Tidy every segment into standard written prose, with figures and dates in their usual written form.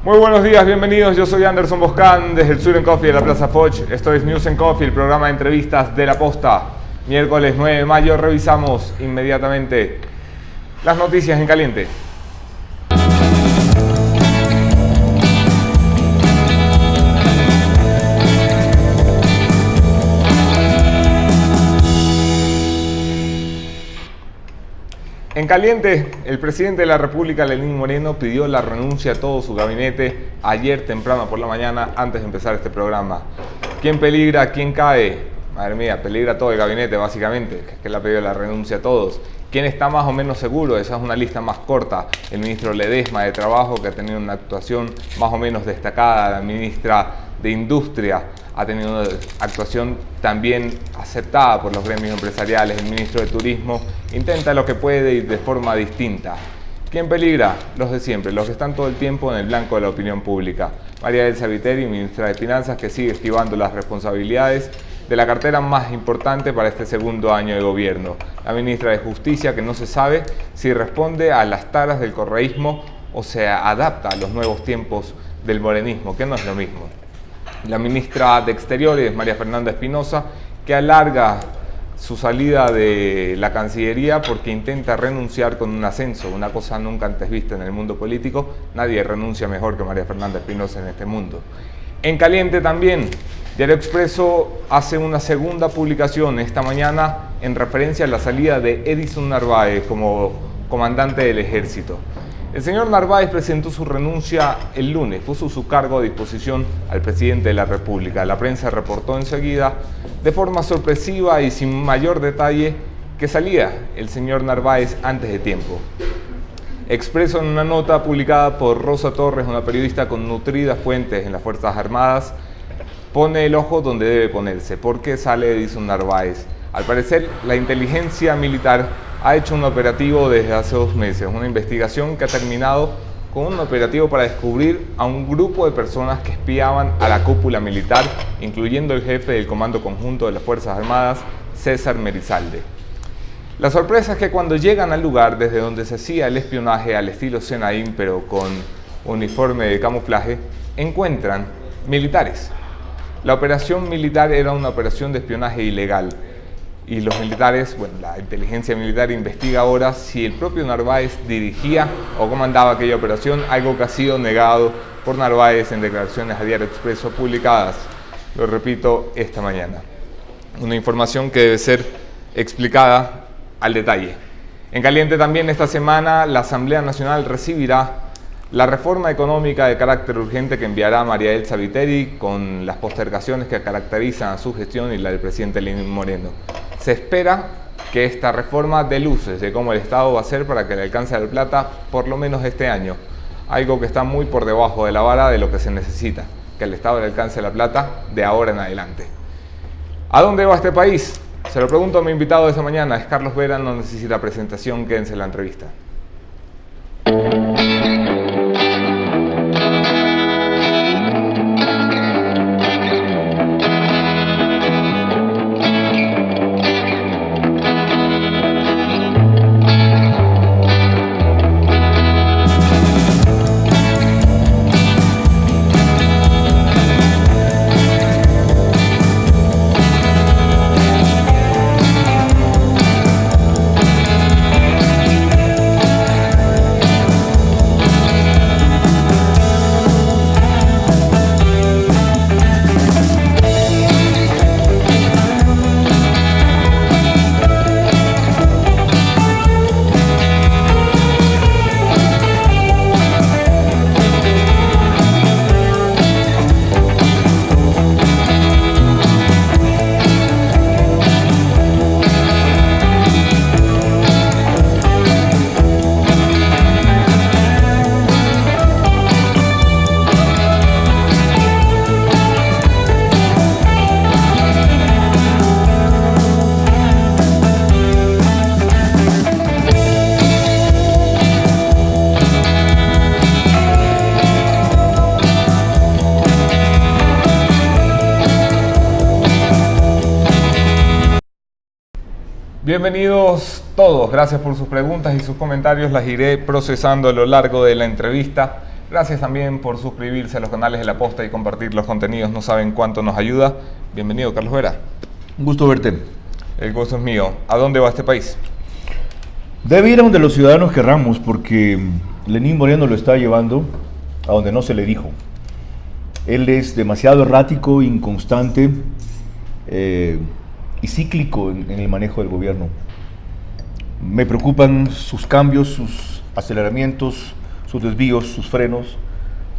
Muy buenos días, bienvenidos. Yo soy Anderson Boscan desde el Sur Coffee de la Plaza Foch. Esto es News Coffee, el programa de entrevistas de La Posta. Miércoles 9 de mayo revisamos inmediatamente las noticias en caliente. En caliente, el presidente de la República, Lenín Moreno, pidió la renuncia a todo su gabinete ayer temprano por la mañana antes de empezar este programa. ¿Quién peligra? ¿Quién cae? Madre mía, peligra todo el gabinete básicamente, que le ha pedido la renuncia a todos. ¿Quién está más o menos seguro? Esa es una lista más corta. El ministro Ledesma de Trabajo, que ha tenido una actuación más o menos destacada. La ministra de Industria ha tenido una actuación también aceptada por los gremios empresariales. El ministro de Turismo intenta lo que puede y de forma distinta. ¿Quién peligra? Los de siempre, los que están todo el tiempo en el blanco de la opinión pública. María Elsa Viteri, ministra de Finanzas, que sigue esquivando las responsabilidades de la cartera más importante para este segundo año de gobierno. La ministra de Justicia, que no se sabe si responde a las taras del correísmo o se adapta a los nuevos tiempos del morenismo, que no es lo mismo. La ministra de Exteriores, María Fernanda Espinosa, que alarga su salida de la Cancillería porque intenta renunciar con un ascenso, una cosa nunca antes vista en el mundo político. Nadie renuncia mejor que María Fernanda Espinosa en este mundo. En caliente también, Diario Expreso hace una segunda publicación esta mañana en referencia a la salida de Edison Narváez como comandante del Ejército. El señor Narváez presentó su renuncia el lunes, puso su cargo a disposición al presidente de la República. La prensa reportó enseguida, de forma sorpresiva y sin mayor detalle, que salía el señor Narváez antes de tiempo. Expreso, en una nota publicada por Rosa Torres, una periodista con nutridas fuentes en las Fuerzas Armadas, pone el ojo donde debe ponerse. ¿Por qué sale Edison Narváez? Al parecer, la inteligencia militar ha hecho un operativo desde hace 2 meses, una investigación que ha terminado con un operativo para descubrir a un grupo de personas que espiaban a la cúpula militar, incluyendo el jefe del Comando Conjunto de las Fuerzas Armadas, César Merizalde. La sorpresa es que cuando llegan al lugar desde donde se hacía el espionaje al estilo Senaín, pero con uniforme de camuflaje, encuentran militares. La operación militar era una operación de espionaje ilegal. Y los militares, la inteligencia militar investiga ahora si el propio Narváez dirigía o comandaba aquella operación, algo que ha sido negado por Narváez en declaraciones a Diario Expreso publicadas, lo repito, esta mañana. Una información que debe ser explicada al detalle. En caliente también esta semana, la Asamblea Nacional recibirá la reforma económica de carácter urgente que enviará María Elsa Viteri con las postergaciones que caracterizan a su gestión y la del presidente Lenín Moreno. Se espera que esta reforma dé luces de cómo el Estado va a hacer para que le alcance la plata por lo menos este año, algo que está muy por debajo de la vara de lo que se necesita, que el Estado le alcance la plata de ahora en adelante. ¿A dónde va este país? Se lo pregunto a mi invitado de esta mañana, es Carlos Vera, no necesita presentación, quédense en la entrevista. Bienvenidos todos, gracias por sus preguntas y sus comentarios, las iré procesando a lo largo de la entrevista. Gracias también por suscribirse a los canales de La Posta y compartir los contenidos. No saben cuánto nos ayuda. Bienvenido, Carlos Vera. Un gusto verte. El gusto es mío. ¿A dónde va este país? Debe ir a donde los ciudadanos querramos, porque Lenín Moreno lo está llevando a donde no se le dijo. Él es demasiado errático, inconstante y cíclico en el manejo del gobierno. Me preocupan sus cambios, sus aceleramientos, sus desvíos, sus frenos.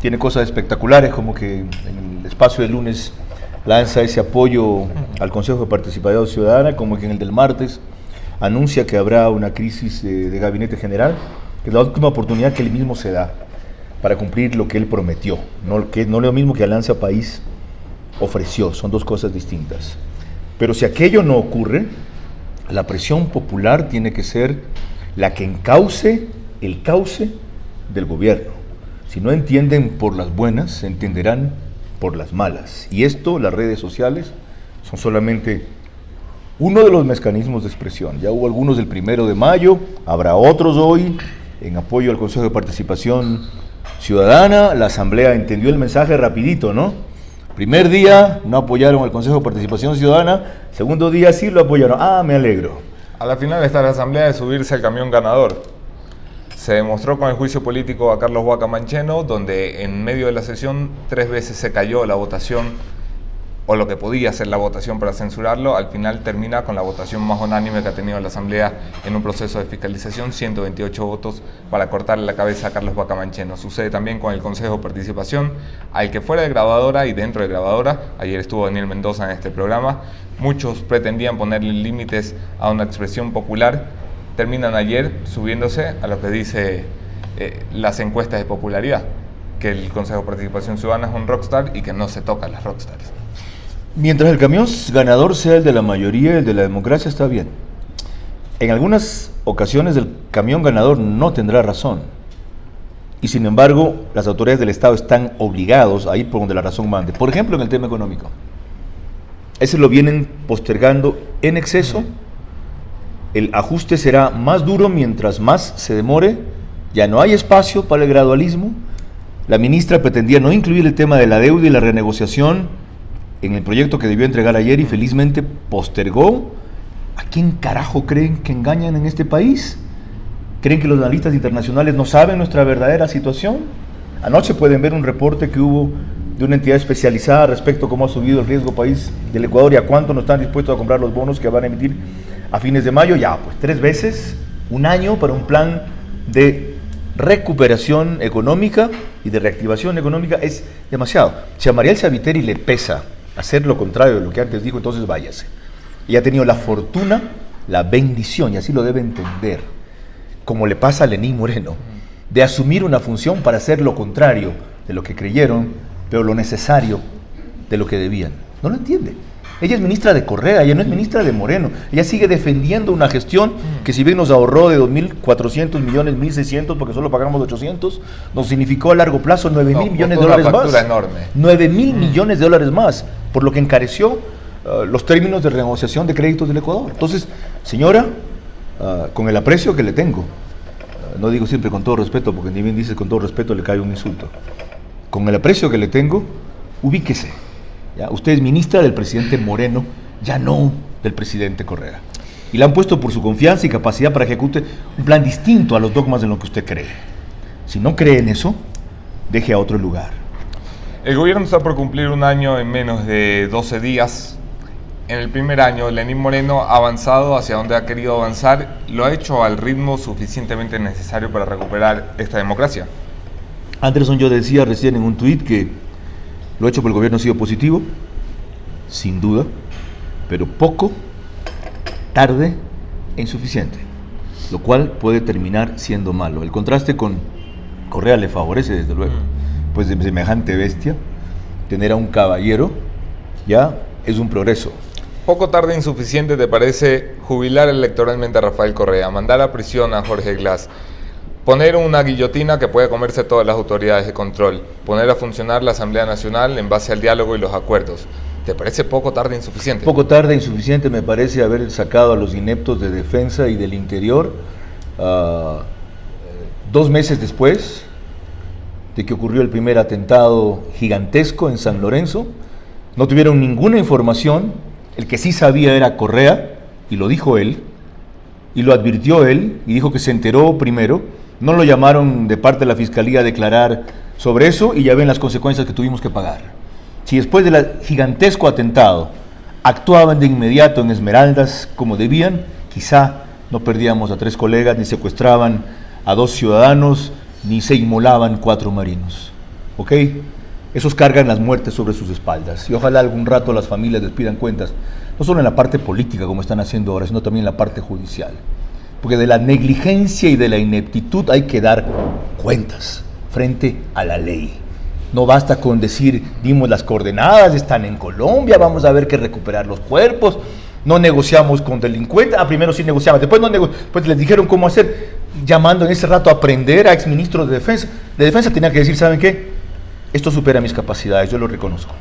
Tiene cosas espectaculares, como que en el espacio del lunes lanza ese apoyo al Consejo de Participación Ciudadana, como que en el del martes anuncia que habrá una crisis de gabinete general, que es la última oportunidad que él mismo se da para cumplir lo que él prometió, no es lo mismo que Alianza País ofreció, son dos cosas distintas. Pero si aquello no ocurre, la presión popular tiene que ser la que encauce el cauce del gobierno. Si no entienden por las buenas, entenderán por las malas. Y esto, las redes sociales, son solamente uno de los mecanismos de expresión. Ya hubo algunos del 1 de mayo, habrá otros hoy, en apoyo al Consejo de Participación Ciudadana. La Asamblea entendió el mensaje rapidito, ¿no? Primer día no apoyaron al Consejo de Participación Ciudadana, segundo día sí lo apoyaron. Ah, me alegro. A la final está la Asamblea de subirse al camión ganador. Se demostró con el juicio político a Carlos Huaca Mancheno, donde en medio de la sesión 3 veces se cayó la votación, o lo que podía ser la votación para censurarlo. Al final termina con la votación más unánime que ha tenido la Asamblea en un proceso de fiscalización, 128 votos para cortarle la cabeza a Carlos Huaca Mancheno. Sucede también con el Consejo de Participación, al que fuera de grabadora y dentro de grabadora, ayer estuvo Daniel Mendoza en este programa, muchos pretendían ponerle límites a una expresión popular, terminan ayer subiéndose a lo que dice las encuestas de popularidad, que el Consejo de Participación Ciudadana es un rockstar y que no se toca a las rockstars. Mientras el camión ganador sea el de la mayoría, el de la democracia, está bien. En algunas ocasiones el camión ganador no tendrá razón. Y sin embargo, las autoridades del Estado están obligados a ir por donde la razón mande. Por ejemplo, en el tema económico. Ese lo vienen postergando en exceso. El ajuste será más duro mientras más se demore. Ya no hay espacio para el gradualismo. La ministra pretendía no incluir el tema de la deuda y la renegociación en el proyecto que debió entregar ayer y felizmente postergó. ¿A quién carajo creen que engañan en este país? ¿Creen que los analistas internacionales no saben nuestra verdadera situación? Anoche pueden ver un reporte que hubo de una entidad especializada respecto a cómo ha subido el riesgo país del Ecuador y a cuánto no están dispuestos a comprar los bonos que van a emitir a fines de mayo. Ya, pues 3 veces, un año para un plan de recuperación económica y de reactivación económica es demasiado. Si a Mariel Saviteri le pesa hacer lo contrario de lo que antes dijo, entonces váyase. Ella ha tenido la fortuna, la bendición, y así lo debe entender, como le pasa a Lenín Moreno, de asumir una función para hacer lo contrario de lo que creyeron, pero lo necesario de lo que debían. No lo entiende. Ella es ministra de Correa, ella no es ministra de Moreno. Ella sigue defendiendo una gestión que, si bien nos ahorró de 2.400 millones, 1.600, porque solo pagamos 800, nos significó a largo plazo 9.000 millones de dólares más. Enorme. 9.000 millones de dólares más, por lo que encareció los términos de renegociación de créditos del Ecuador. Entonces, señora, con el aprecio que le tengo, no digo siempre con todo respeto, porque ni bien dices con todo respeto le cae un insulto. Con el aprecio que le tengo, ubíquese. ¿Ya? Usted es ministra del presidente Moreno, ya no del presidente Correa. Y la han puesto por su confianza y capacidad para que ejecute un plan distinto a los dogmas de lo que usted cree. Si no cree en eso, deje a otro lugar. El gobierno está por cumplir un año en menos de 12 días. En el primer año, Lenín Moreno ha avanzado hacia donde ha querido avanzar. ¿Lo ha hecho al ritmo suficientemente necesario para recuperar esta democracia? Anderson, yo decía recién en un tuit que lo hecho por el gobierno ha sido positivo, sin duda, pero poco, tarde e insuficiente, lo cual puede terminar siendo malo. El contraste con Correa le favorece, desde luego, pues de semejante bestia, tener a un caballero ya es un progreso. Poco, tarde e insuficiente te parece jubilar electoralmente a Rafael Correa, mandar a prisión a Jorge Glass, poner una guillotina que puede comerse todas las autoridades de control, poner a funcionar la Asamblea Nacional en base al diálogo y los acuerdos. ¿Te parece poco, tarde e insuficiente? Poco, tarde e insuficiente me parece haber sacado a los ineptos de defensa y del interior 2 meses después de que ocurrió el primer atentado gigantesco en San Lorenzo. No tuvieron ninguna información. El que sí sabía era Correa, y lo dijo él, y lo advirtió él, y dijo que se enteró primero. No lo llamaron de parte de la Fiscalía a declarar sobre eso, y ya ven las consecuencias que tuvimos que pagar. Si después del gigantesco atentado actuaban de inmediato en Esmeraldas como debían, quizá no perdíamos a 3 colegas, ni secuestraban a 2 ciudadanos, ni se inmolaban 4 marinos. ¿Ok? Esos cargan las muertes sobre sus espaldas, y ojalá algún rato las familias les pidan cuentas, no solo en la parte política como están haciendo ahora, sino también en la parte judicial. Porque de la negligencia y de la ineptitud hay que dar cuentas frente a la ley. No basta con decir, dimos las coordenadas, están en Colombia, vamos a ver que recuperar los cuerpos, no negociamos con delincuentes, primero sí negociaban, después pues les dijeron cómo hacer, llamando en ese rato a aprender a exministros de defensa. De defensa tenían que decir, ¿saben qué? Esto supera mis capacidades, yo lo reconozco.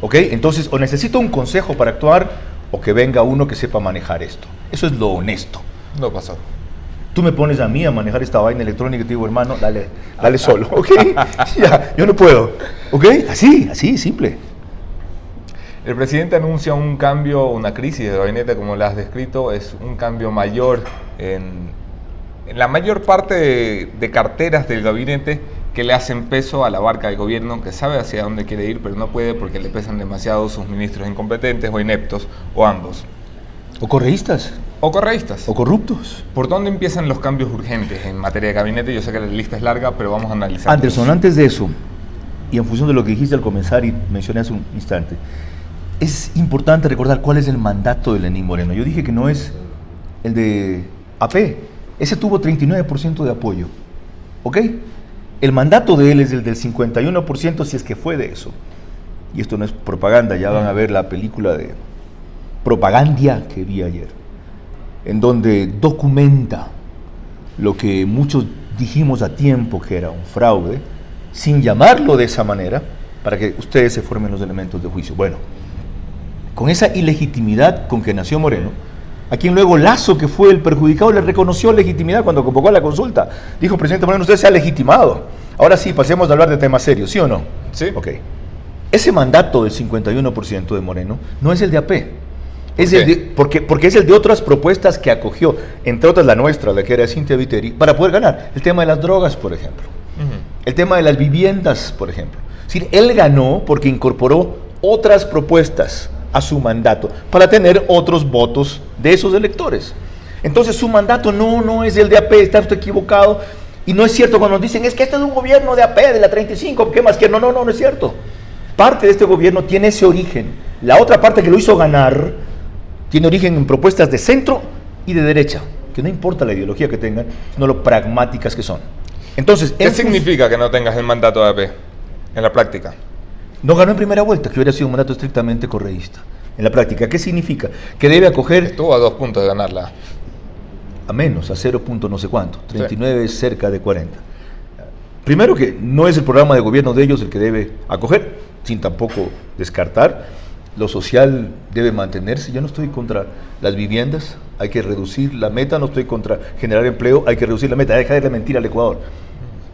¿Ok? Entonces, o necesito un consejo para actuar, o que venga uno que sepa manejar esto. Eso es lo honesto. No pasó. Tú me pones a mí a manejar esta vaina electrónica y te digo, hermano, dale solo, ¿ok? Ya, yo no puedo, ¿ok? Así, simple. El presidente anuncia un cambio, una crisis de gabinete, como la has descrito, es un cambio mayor en la mayor parte de carteras del gabinete que le hacen peso a la barca del gobierno, que sabe hacia dónde quiere ir, pero no puede porque le pesan demasiado sus ministros incompetentes o ineptos, o ambos. O correístas. O correístas. O corruptos. ¿Por dónde empiezan los cambios urgentes en materia de gabinete? Yo sé que la lista es larga, pero vamos a analizar. Anderson, antes de eso, y en función de lo que dijiste al comenzar y mencioné hace un instante, es importante recordar cuál es el mandato de Lenín Moreno. Yo dije que no es el de AP. Ese tuvo 39% de apoyo. ¿Ok? El mandato de él es el del 51%, si es que fue de eso. Y esto no es propaganda, ya van a ver la película de Propagandia que vi ayer, en donde documenta lo que muchos dijimos a tiempo que era un fraude, sin llamarlo de esa manera, para que ustedes se formen los elementos de juicio. Bueno, con esa ilegitimidad con que nació Moreno, a quien luego Lasso, que fue el perjudicado, le reconoció legitimidad cuando convocó a la consulta. Dijo, presidente Moreno, usted se ha legitimado. Ahora sí, pasemos a hablar de temas serios, ¿sí o no? Sí. Ok. Ese mandato del 51% de Moreno no es el de AP. Es ¿Por el de, porque es el de otras propuestas que acogió, entre otras la nuestra, la que era Cintia Viteri, para poder ganar. El tema de las drogas, por ejemplo. El tema de las viviendas, por ejemplo. Es decir, él ganó porque incorporó otras propuestas a su mandato para tener otros votos de esos electores. Entonces su mandato no es el de AP, está usted equivocado. Y no es cierto cuando nos dicen, es que este es un gobierno de AP, de la 35, ¿qué más quieren? No es cierto. Parte de este gobierno tiene ese origen. La otra parte que lo hizo ganar tiene origen en propuestas de centro y de derecha, que no importa la ideología que tengan, sino lo pragmáticas que son. Entonces, ¿qué significa que no tengas el mandato de AP en la práctica? No ganó en primera vuelta, que hubiera sido un mandato estrictamente correísta. En la práctica, ¿qué significa? Que debe acoger... Estuvo a 2 puntos de ganarla. A menos, a 0 punto no sé cuánto. 39 sí. Es cerca de 40. Primero que no es el programa de gobierno de ellos el que debe acoger, sin tampoco descartar. Lo social debe mantenerse. Yo no estoy contra las viviendas, hay que reducir la meta. No estoy contra generar empleo, hay que reducir la meta. Hay que dejar de mentir al Ecuador.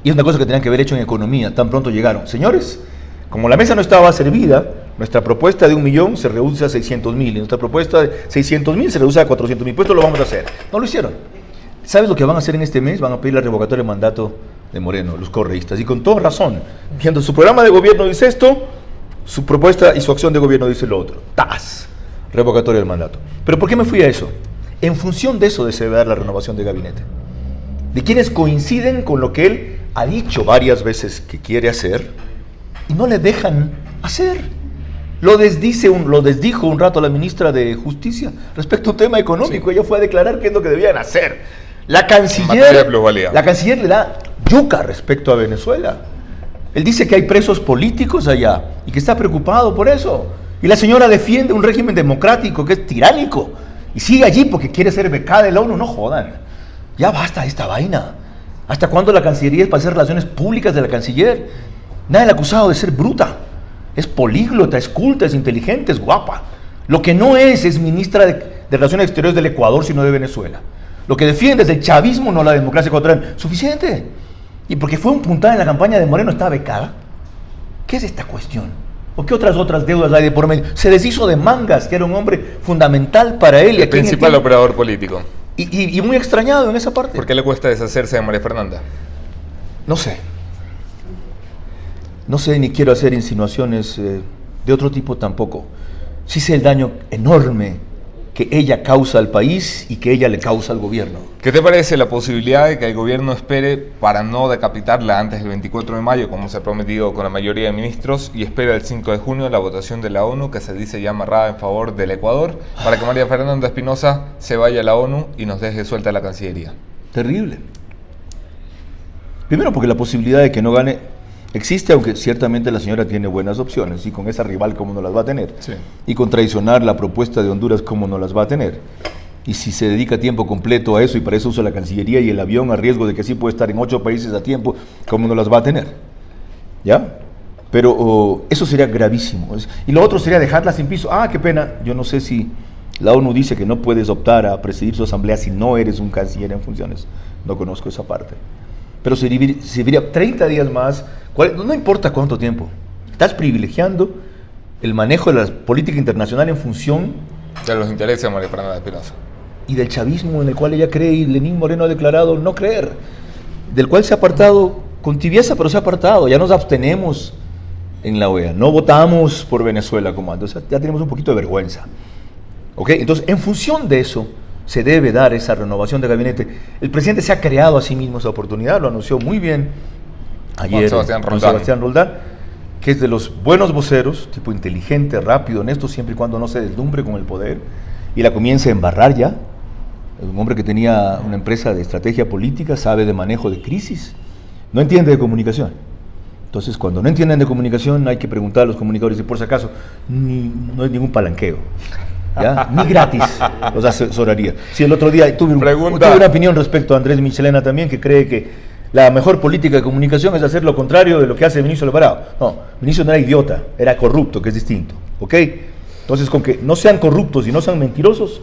Y es una cosa que tenían que haber hecho en economía. Tan pronto llegaron. Señores, como la mesa no estaba servida, nuestra propuesta de 1 millón se reduce a 600,000 y nuestra propuesta de 600,000 se reduce a 400,000. Pues esto lo vamos a hacer. No lo hicieron. ¿Sabes lo que van a hacer en este mes? Van a pedir la revocatoria de mandato de Moreno, los correístas. Y con toda razón. Viendo su programa de gobierno dice esto, su propuesta y su acción de gobierno dice lo otro. ¡Tas! Revocatoria del mandato. ¿Pero por qué me fui a eso? En función de eso se debe dar la renovación de gabinete. De quienes coinciden con lo que él ha dicho varias veces que quiere hacer y no le dejan hacer. Lo desdijo un rato la ministra de Justicia respecto a un tema económico. Sí. Ella fue a declarar qué es lo que debían hacer. La canciller le da yuca respecto a Venezuela. Él dice que hay presos políticos allá y que está preocupado por eso. Y la señora defiende un régimen democrático que es tiránico y sigue allí porque quiere ser becada de la ONU. No jodan. Ya basta esta vaina. ¿Hasta cuándo la Cancillería es para hacer relaciones públicas de la canciller? Nadie la ha acusado de ser bruta. Es políglota, es culta, es inteligente, es guapa. Lo que no es ministra de Relaciones Exteriores del Ecuador, sino de Venezuela. Lo que defiende es el chavismo, no la democracia ecuatoriana. Suficiente. Y porque fue un puntada en la campaña de Moreno, está becada. ¿Qué es esta cuestión? ¿O qué otras deudas hay de por medio? Se deshizo de Mangas, que era un hombre fundamental para él. El principal operador político. Y muy extrañado en esa parte. ¿Por qué le cuesta deshacerse de María Fernanda? No sé. No sé, ni quiero hacer insinuaciones de otro tipo tampoco. Sí sé el daño enorme que ella causa al país y que ella le causa al gobierno. ¿Qué te parece la posibilidad de que el gobierno espere para no decapitarla antes del 24 de mayo, como se ha prometido con la mayoría de ministros, y espera el 5 de junio la votación de la ONU, que se dice ya amarrada en favor del Ecuador, para que María Fernanda Espinosa se vaya a la ONU y nos deje suelta la Cancillería? Terrible. Primero porque la posibilidad de que no gane existe, aunque ciertamente la señora tiene buenas opciones, y con esa rival cómo no las va a tener, sí. Y con traicionar la propuesta de Honduras cómo no las va a tener, y si se dedica tiempo completo a eso y para eso usa la Cancillería y el avión a riesgo de que sí puede estar en 8 países a tiempo, cómo no las va a tener, ¿ya? Pero eso sería gravísimo, y lo otro sería dejarla sin piso. Qué pena, yo no sé si la ONU dice que no puedes optar a presidir su asamblea si no eres un canciller en funciones, no conozco esa parte. Pero serviría 30 días más, no importa cuánto tiempo. Estás privilegiando el manejo de la política internacional en función de los intereses de María Fernanda Espinosa y del chavismo en el cual ella cree, y Lenín Moreno ha declarado no creer, del cual se ha apartado con tibieza, pero se ha apartado. Ya nos abstenemos en la OEA, no votamos por Venezuela como antes, o sea, ya tenemos un poquito de vergüenza. ¿Ok? Entonces, en función de eso, se debe dar esa renovación de gabinete. El presidente se ha creado a sí mismo esa oportunidad, lo anunció muy bien ayer con Sebastián Roldán, que es de los buenos voceros, tipo inteligente, rápido, honesto, siempre y cuando no se deslumbre con el poder y la comience a embarrar ya. Es un hombre que tenía una empresa de estrategia política, sabe de manejo de crisis, no entiende de comunicación. Entonces, cuando no entienden de comunicación, hay que preguntar a los comunicadores, y por si acaso, no es ningún palanqueo. ¿Ya? Ni gratis los asesoraría. Si el otro día tuve una opinión respecto a Andrés Michelena también, que cree que la mejor política de comunicación es hacer lo contrario de lo que hace Vinicio Alvarado. No, Vinicio no era idiota, era corrupto, que es distinto. ¿Ok? Entonces, con que no sean corruptos y no sean mentirosos,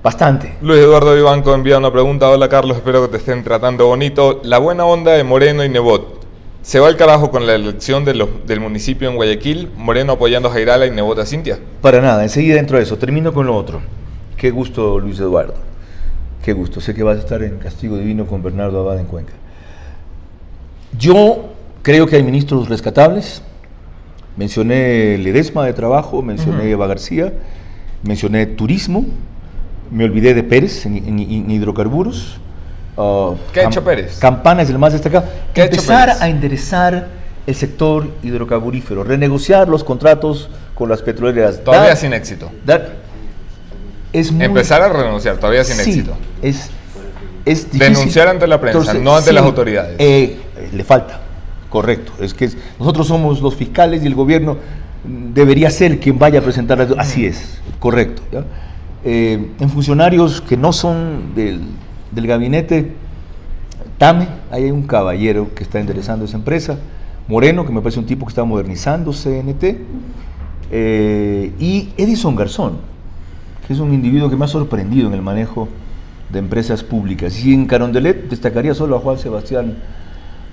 bastante. Luis Eduardo Vivanco envía una pregunta. Hola Carlos, espero que te estén tratando bonito. La buena onda de Moreno y Nebot, ¿se va al carajo con la elección del municipio en Guayaquil? Moreno apoyando a Jairala y Nebot a Cintia. Para nada, enseguida dentro de eso. Termino con lo otro. Qué gusto, Luis Eduardo. Qué gusto. Sé que vas a estar en Castigo Divino con Bernardo Abad en Cuenca. Yo creo que hay ministros rescatables. Mencioné Ledesma de Trabajo, mencioné Eva García, mencioné Turismo, me olvidé de Pérez en hidrocarburos. ¿Qué ha hecho Pérez? Campana es el más destacado. ¿Qué Empezar a enderezar el sector hidrocarburífero, renegociar los contratos con las petroleras. Todavía sin éxito. Empezar a renunciar, todavía sin éxito. Es difícil. Denunciar ante la prensa, entonces, no ante las autoridades. Le falta, correcto. Es que nosotros somos los fiscales y el gobierno debería ser quien vaya a presentar las... Así es, correcto. ¿Ya? En funcionarios que no son del gabinete, Tame, ahí hay un caballero que está enderezando esa empresa, Moreno, que me parece un tipo que está modernizando CNT, y Edison Garzón, que es un individuo que me ha sorprendido en el manejo de empresas públicas. Y en Carondelet destacaría solo a Juan Sebastián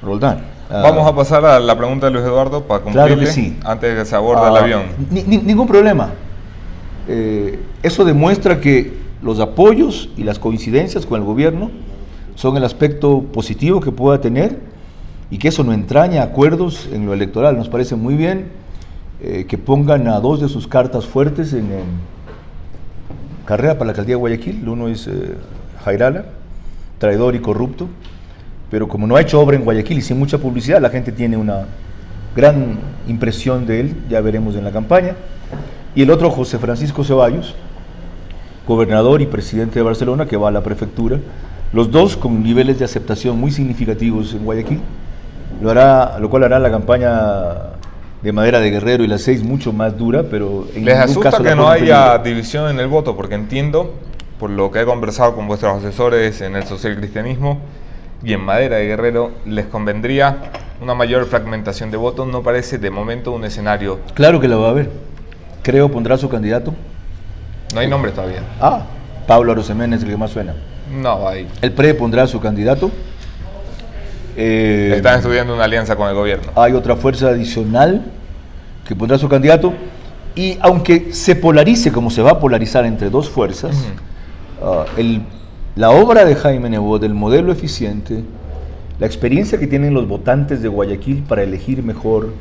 Roldán. Vamos a pasar a la pregunta de Luis Eduardo para cumplirle, claro que sí, antes de que se aborde el avión. Ningún problema. Eso demuestra que los apoyos y las coincidencias con el gobierno son el aspecto positivo que pueda tener, y que eso no entraña acuerdos en lo electoral. Nos parece muy bien que pongan a dos de sus cartas fuertes en carrera para la alcaldía de Guayaquil. Uno es Jairala, traidor y corrupto, pero como no ha hecho obra en Guayaquil y sin mucha publicidad, la gente tiene una gran impresión de él, ya veremos en la campaña. Y el otro, José Francisco Ceballos, gobernador y presidente de Barcelona, que va a la prefectura, los dos con niveles de aceptación muy significativos en Guayaquil, lo cual hará la campaña de Madera de Guerrero y la 6 mucho más dura, pero en ¿les ningún asusta caso que no haya división en el voto? Porque entiendo, por lo que he conversado con vuestros asesores en el socialcristianismo y en Madera de Guerrero, les convendría una mayor fragmentación de votos. ¿No parece de momento un escenario? Claro que la va a haber. Creo pondrá su candidato. No hay nombre todavía. Pablo Arosemena es el que más suena. No, ahí. El PRE pondrá su candidato. Están estudiando una alianza con el gobierno. Hay otra fuerza adicional que pondrá su candidato, y aunque se polarice como se va a polarizar entre dos fuerzas, la obra de Jaime Nebot, el modelo eficiente, la experiencia que tienen los votantes de Guayaquil para elegir mejor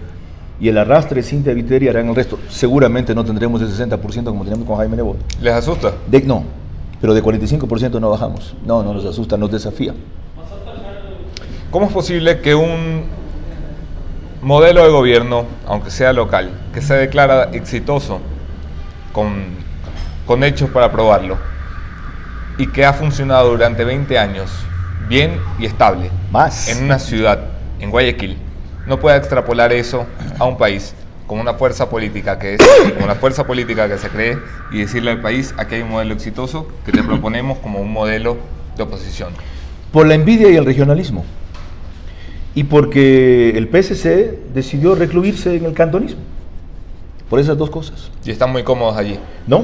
y el arrastre de Cynthia Viteri harán el resto. Seguramente no tendremos el 60% como tenemos con Jaime Nebot. ¿Les asusta? No, pero de 45% no bajamos. No nos asusta, nos desafía. ¿Cómo es posible que un modelo de gobierno, aunque sea local, que se declara exitoso con hechos para probarlo y que ha funcionado durante 20 años bien y estable Más. en una ciudad, en Guayaquil, no pueda extrapolar eso a un país como una fuerza política que se cree y decirle al país: aquí hay un modelo exitoso que te proponemos como un modelo de oposición? Por la envidia y el regionalismo. Y porque el PSC decidió recluirse en el cantonismo. Por esas dos cosas. Y están muy cómodos allí. No,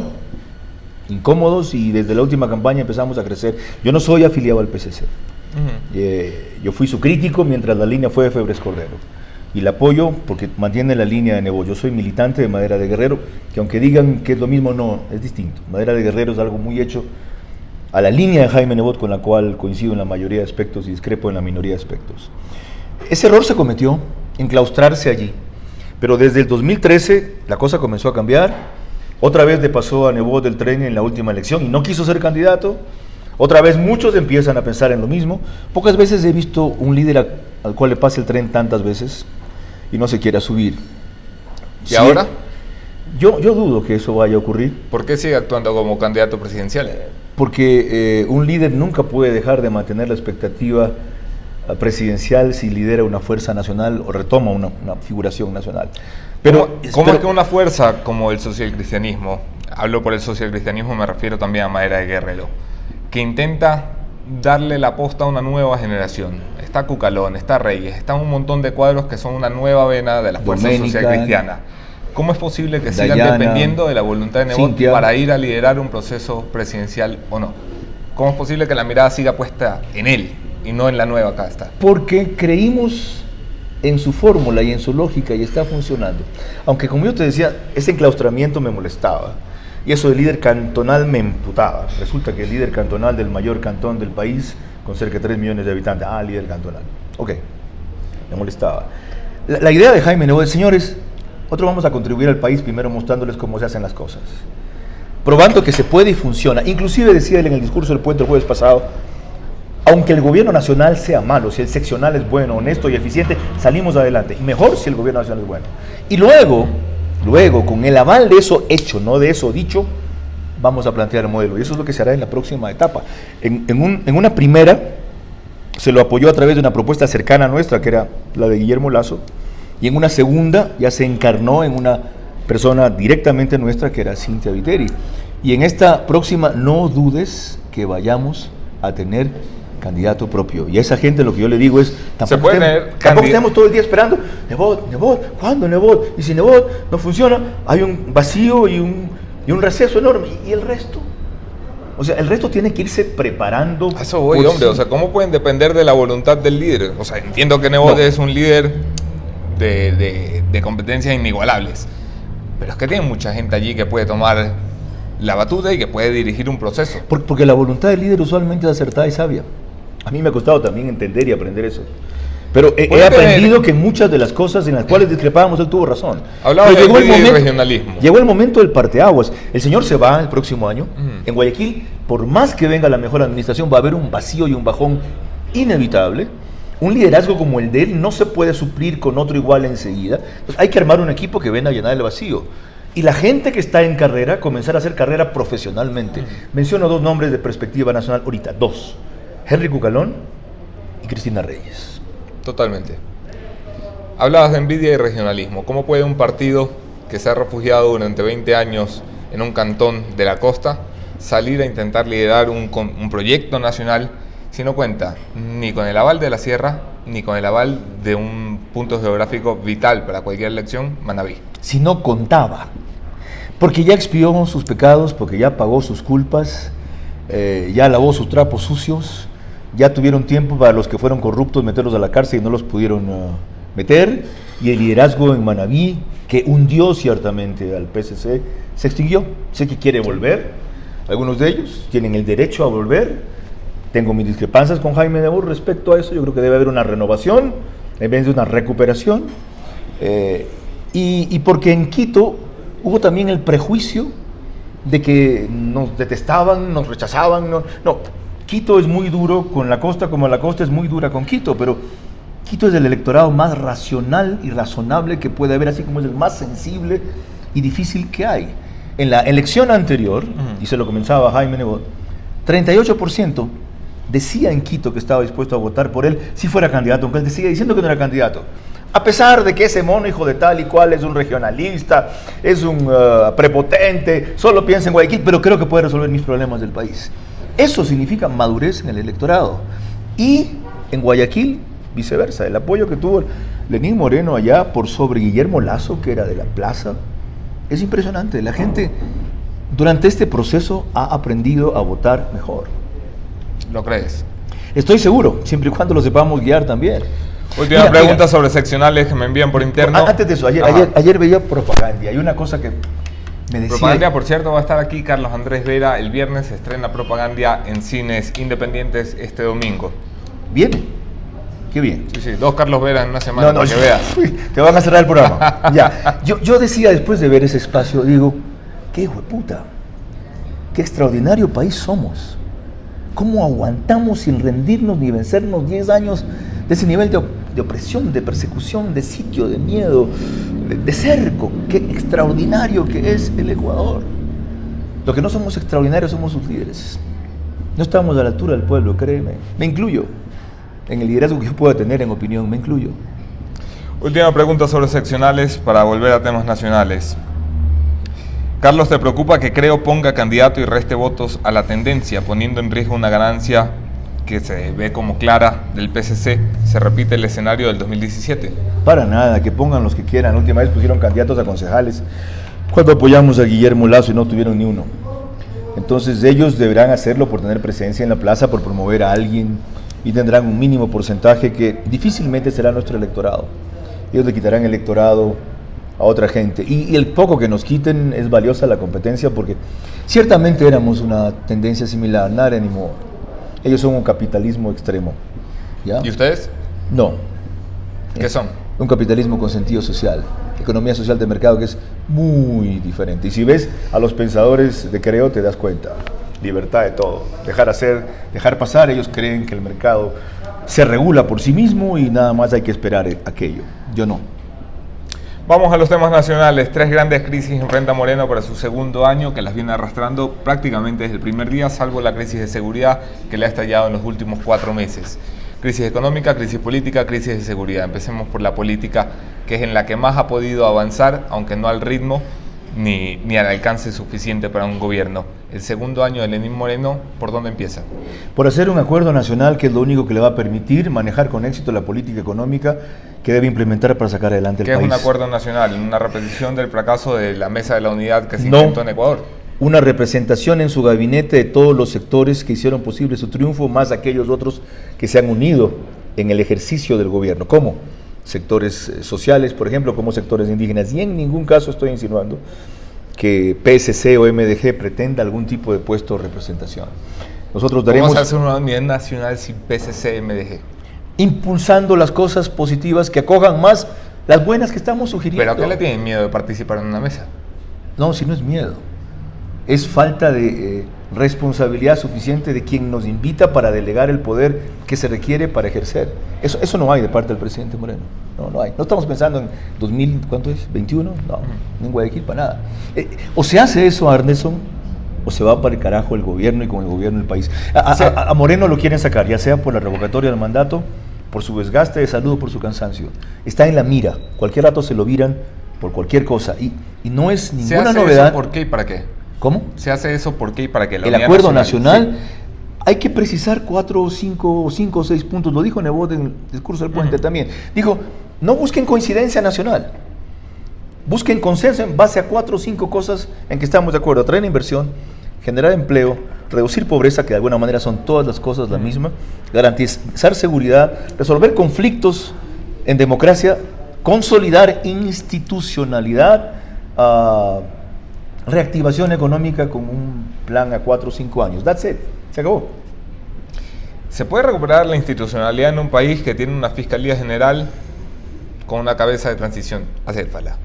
incómodos, y desde la última campaña empezamos a crecer. Yo no soy afiliado al PSC. Yo fui su crítico mientras la línea fue de Febres Cordero. Y la apoyo porque mantiene la línea de Nebot. Yo soy militante de Madera de Guerrero, que aunque digan que es lo mismo, no, es distinto. Madera de Guerrero es algo muy hecho a la línea de Jaime Nebot, con la cual coincido en la mayoría de aspectos y discrepo en la minoría de aspectos. Ese error se cometió, enclaustrarse allí. Pero desde el 2013 la cosa comenzó a cambiar. Otra vez le pasó a Nebot el tren en la última elección y no quiso ser candidato. Otra vez muchos empiezan a pensar en lo mismo. Pocas veces he visto un líder al cual le pase el tren tantas veces y no se quiera subir. ¿Y ahora? Yo dudo que eso vaya a ocurrir. ¿Por qué sigue actuando como candidato presidencial? Porque un líder nunca puede dejar de mantener la expectativa presidencial si lidera una fuerza nacional o retoma una figuración nacional. Pero ¿Cómo es que una fuerza como el socialcristianismo, hablo por el socialcristianismo, me refiero también a Madera de Guerrero, que intenta darle la posta a una nueva generación? Está Cucalón, está Reyes, están un montón de cuadros que son una nueva vena de la fuerza social cristiana. ¿Cómo es posible que sigan dependiendo de la voluntad de Nebot para ir a liderar un proceso presidencial o no? ¿Cómo es posible que la mirada siga puesta en él y no en la nueva casta? Porque creímos en su fórmula y en su lógica y está funcionando. Aunque, como yo te decía, ese enclaustramiento me molestaba y eso del líder cantonal me emputaba. Resulta que el líder cantonal del mayor cantón del país, con cerca de 3 millones de habitantes, líder cantonal. Ok, me molestaba. La idea de Jaime Nebot, señores, nosotros vamos a contribuir al país primero mostrándoles cómo se hacen las cosas, probando que se puede y funciona. Inclusive decía él en el discurso del puente el jueves pasado: aunque el gobierno nacional sea malo, si el seccional es bueno, honesto y eficiente, salimos adelante. Y mejor si el gobierno nacional es bueno. Y luego, con el aval de eso hecho, no de eso dicho, vamos a plantear el modelo. Y eso es lo que se hará en la próxima etapa. En una primera, se lo apoyó a través de una propuesta cercana a nuestra, que era la de Guillermo Lasso. Y en una segunda, ya se encarnó en una persona directamente nuestra, que era Cynthia Viteri. Y en esta próxima, no dudes que vayamos a tener candidato propio. Y a esa gente lo que yo le digo es, tampoco estemos todo el día esperando, Nebot, ¿cuándo Nebot? Y si Nebot no funciona, hay un vacío y un receso enorme. ¿Y el resto? O sea, el resto tiene que irse preparando. A eso voy, hombre. Sí. O sea, ¿cómo pueden depender de la voluntad del líder? O sea, entiendo que Nebot es un líder de competencias inigualables, pero es que tiene mucha gente allí que puede tomar la batuta y que puede dirigir un proceso. Porque la voluntad del líder usualmente es acertada y sabia. A mí me ha costado también entender y aprender eso. Pero he aprendido que muchas de las cosas en las cuales discrepábamos él tuvo razón. Hablaba de regionalismo. Llegó el momento del parteaguas. El señor se va el próximo año. En Guayaquil, por más que venga la mejor administración, va a haber un vacío y un bajón inevitable. Un liderazgo como el de él no se puede suplir con otro igual enseguida. Entonces, hay que armar un equipo que venga a llenar el vacío. Y la gente que está en carrera, comenzar a hacer carrera profesionalmente. Menciono 2 nombres de perspectiva nacional ahorita, 2. Henry Cucalón y Cristina Reyes. Totalmente. Hablabas de envidia y regionalismo. ¿Cómo puede un partido que se ha refugiado durante 20 años en un cantón de la costa salir a intentar liderar un proyecto nacional si no cuenta ni con el aval de la sierra ni con el aval de un punto geográfico vital para cualquier elección, Manabí? Si no contaba, porque ya expió sus pecados, porque ya pagó sus culpas, ya lavó sus trapos sucios, ya tuvieron tiempo para los que fueron corruptos meterlos a la cárcel y no los pudieron meter, y el liderazgo en Manabí, que hundió ciertamente al PSC, se extinguió. Sé que quiere volver, algunos de ellos tienen el derecho a volver. Tengo mis discrepancias con Jaime Nebot respecto a eso. Yo creo que debe haber una renovación en vez de una recuperación, y porque en Quito hubo también el prejuicio de que nos detestaban, nos rechazaban. No, Quito es muy duro con la costa, como la costa es muy dura con Quito, pero Quito es el electorado más racional y razonable que puede haber, así como es el más sensible y difícil que hay. En la elección anterior, y se lo comenzaba Jaime Nebot, 38% decía en Quito que estaba dispuesto a votar por él si fuera candidato, aunque él decía diciendo que no era candidato. A pesar de que ese mono hijo de tal y cual es un regionalista, es un prepotente, solo piensa en Guayaquil, pero creo que puede resolver mis problemas del país. Eso significa madurez en el electorado. Y en Guayaquil, viceversa, el apoyo que tuvo Lenín Moreno allá por sobre Guillermo Lazo, que era de la plaza, es impresionante. La gente durante este proceso ha aprendido a votar mejor. ¿Lo crees? Estoy seguro, siempre y cuando lo sepamos guiar también. Última pregunta sobre seccionales que me envían por interno. Antes de eso, ayer veía propaganda. Hay una cosa que me decía... Propaganda, por cierto, va a estar aquí Carlos Andrés Vera. El viernes se estrena Propaganda en cines independientes este domingo. ¿Bien? Qué bien. Sí, 2 Carlos Vera en una semana, para que veas. Te van a cerrar el programa. Ya. Yo decía después de ver ese espacio, digo, qué hijueputa, qué extraordinario país somos. ¿Cómo aguantamos sin rendirnos ni vencernos 10 años de ese nivel de opresión, de persecución, de sitio, de miedo, de cerco? Qué extraordinario que es el Ecuador. Lo que no somos extraordinarios somos sus líderes. No estamos a la altura del pueblo, créeme. Me incluyo. En el liderazgo que yo pueda tener, en opinión, me incluyo. Última pregunta sobre seccionales para volver a temas nacionales. Carlos, ¿te preocupa que Creo ponga candidato y reste votos a la tendencia, poniendo en riesgo una ganancia que se ve como clara del PSC? ¿Se repite el escenario del 2017? Para nada, que pongan los que quieran. La última vez pusieron candidatos a concejales cuando apoyamos a Guillermo Lazo y no tuvieron ni uno. Entonces ellos deberán hacerlo por tener presencia en la plaza, por promover a alguien, y tendrán un mínimo porcentaje que difícilmente será nuestro electorado. Ellos le quitarán electorado a otra gente, y el poco que nos quiten es valiosa la competencia, porque ciertamente éramos una tendencia similar, nada ni modo. Ellos son un capitalismo extremo, ¿ya? ¿Y ustedes? No. ¿Qué son? Un capitalismo con sentido social, economía social de mercado, que es muy diferente. Y si ves a los pensadores de Creo, te das cuenta. Libertad de todo, dejar hacer, dejar pasar. Ellos creen que el mercado se regula por sí mismo y nada más hay que esperar aquello. Yo no. Vamos a los temas nacionales. 3 grandes crisis enfrenta Moreno para su segundo año, que las viene arrastrando prácticamente desde el primer día, salvo la crisis de seguridad que le ha estallado en los últimos 4 meses. Crisis económica, crisis política, crisis de seguridad. Empecemos por la política, que es en la que más ha podido avanzar, aunque no al ritmo ni al alcance suficiente para un gobierno. El segundo año de Lenín Moreno, ¿por dónde empieza? Por hacer un acuerdo nacional, que es lo único que le va a permitir manejar con éxito la política económica que debe implementar para sacar adelante el país. ¿Qué es un acuerdo nacional? ¿Una repetición del fracaso de la Mesa de la Unidad que se intentó en Ecuador? Una representación en su gabinete de todos los sectores que hicieron posible su triunfo, más aquellos otros que se han unido en el ejercicio del gobierno, como sectores sociales, por ejemplo, como sectores indígenas. Y en ningún caso estoy insinuando que PSC o MDG pretenda algún tipo de puesto o representación. Nosotros daremos... ¿Cómo se hace una unidad nacional sin PSC, MDG? Impulsando las cosas positivas que acojan más las buenas que estamos sugiriendo. ¿Pero a qué le tienen miedo de participar en una mesa? No, si no es miedo. Es falta de responsabilidad suficiente de quien nos invita para delegar el poder que se requiere para ejercer. Eso no hay de parte del presidente Moreno. No hay. No estamos pensando en 2000, ¿cuánto es? ¿21? No, en Guayaquil para nada. O se hace eso, Arneson, o se va para el carajo el gobierno y con el gobierno el país. A Moreno lo quieren sacar, ya sea por la revocatoria del mandato, por su desgaste de salud o por su cansancio. Está en la mira. Cualquier rato se lo viran por cualquier cosa. Y no es ninguna novedad. ¿Se hace eso por qué y para qué? ¿Cómo? ¿Se hace eso por qué y para qué? El acuerdo nacional, sí. Hay que precisar 4 o 5 o 6 puntos. Lo dijo Nebot en el discurso del puente también. Dijo, no busquen coincidencia nacional. Busquen consenso en base a 4 o 5 cosas en que estamos de acuerdo. Atraer inversión, generar empleo, reducir pobreza, que de alguna manera son todas las cosas la misma, garantizar seguridad, resolver conflictos en democracia, consolidar institucionalidad, reactivación económica con un plan a 4 o 5 años. That's it. Se acabó. ¿Se puede recuperar la institucionalidad en un país que tiene una Fiscalía General con una cabeza de transición acéfala?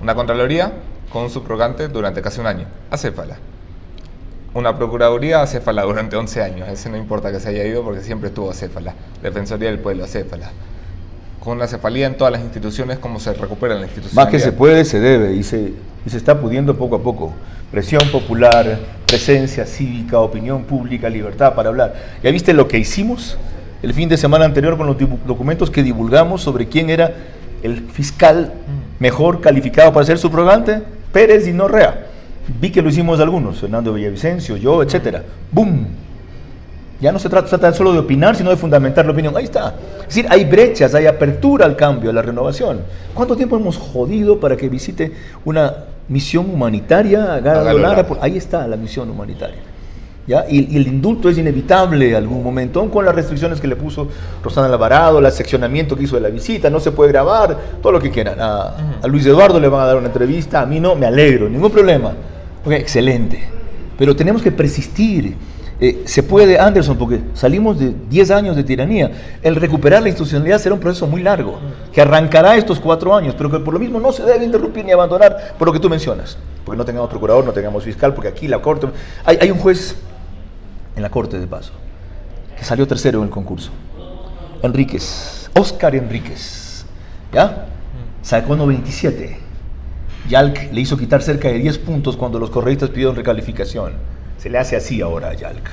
Una Contraloría con un subrogante durante casi un año, acéfala. Una Procuraduría acéfala durante 11 años, ese no importa que se haya ido porque siempre estuvo acéfala. Defensoría del Pueblo, acéfala. Con una cefalía en todas las instituciones, ¿cómo se recupera la institucionalidad? Más que se puede, se debe, y se está pudiendo poco a poco. Presión popular, presencia cívica, opinión pública, libertad para hablar. ¿Ya viste lo que hicimos el fin de semana anterior con los documentos que divulgamos sobre quién era el fiscal mejor calificado para ser subrogante? Pérez y no Rea. Vi que lo hicimos algunos, Fernando Villavicencio, yo, etcétera. ¡Bum! Ya no se trata tan solo de opinar, sino de fundamentar la opinión. Ahí está. Es decir, hay brechas, hay apertura al cambio, a la renovación. ¿Cuánto tiempo hemos jodido para que visite una misión humanitaria a Galo Lara? Ahí está la misión humanitaria. ¿Ya? Y el indulto es inevitable en algún momento, aun con las restricciones que le puso Rosana Alvarado, el seccionamiento que hizo de la visita, no se puede grabar, todo lo que quieran. A Luis Eduardo le van a dar una entrevista, a mí no, me alegro, ningún problema. Okay, excelente. Pero tenemos que persistir. Se puede, Anderson, porque salimos de 10 años de tiranía. El recuperar la institucionalidad será un proceso muy largo, que arrancará estos 4 años, pero que por lo mismo no se debe interrumpir ni abandonar por lo que tú mencionas. Porque no tengamos procurador, no tengamos fiscal, porque aquí la Corte... Hay un juez en la Corte, de paso, que salió tercero en el concurso. Enríquez, Óscar Enríquez, ¿ya? Sacó 97. Yalc le hizo quitar cerca de 10 puntos cuando los correístas pidieron recalificación. Se le hace así ahora a Yalc.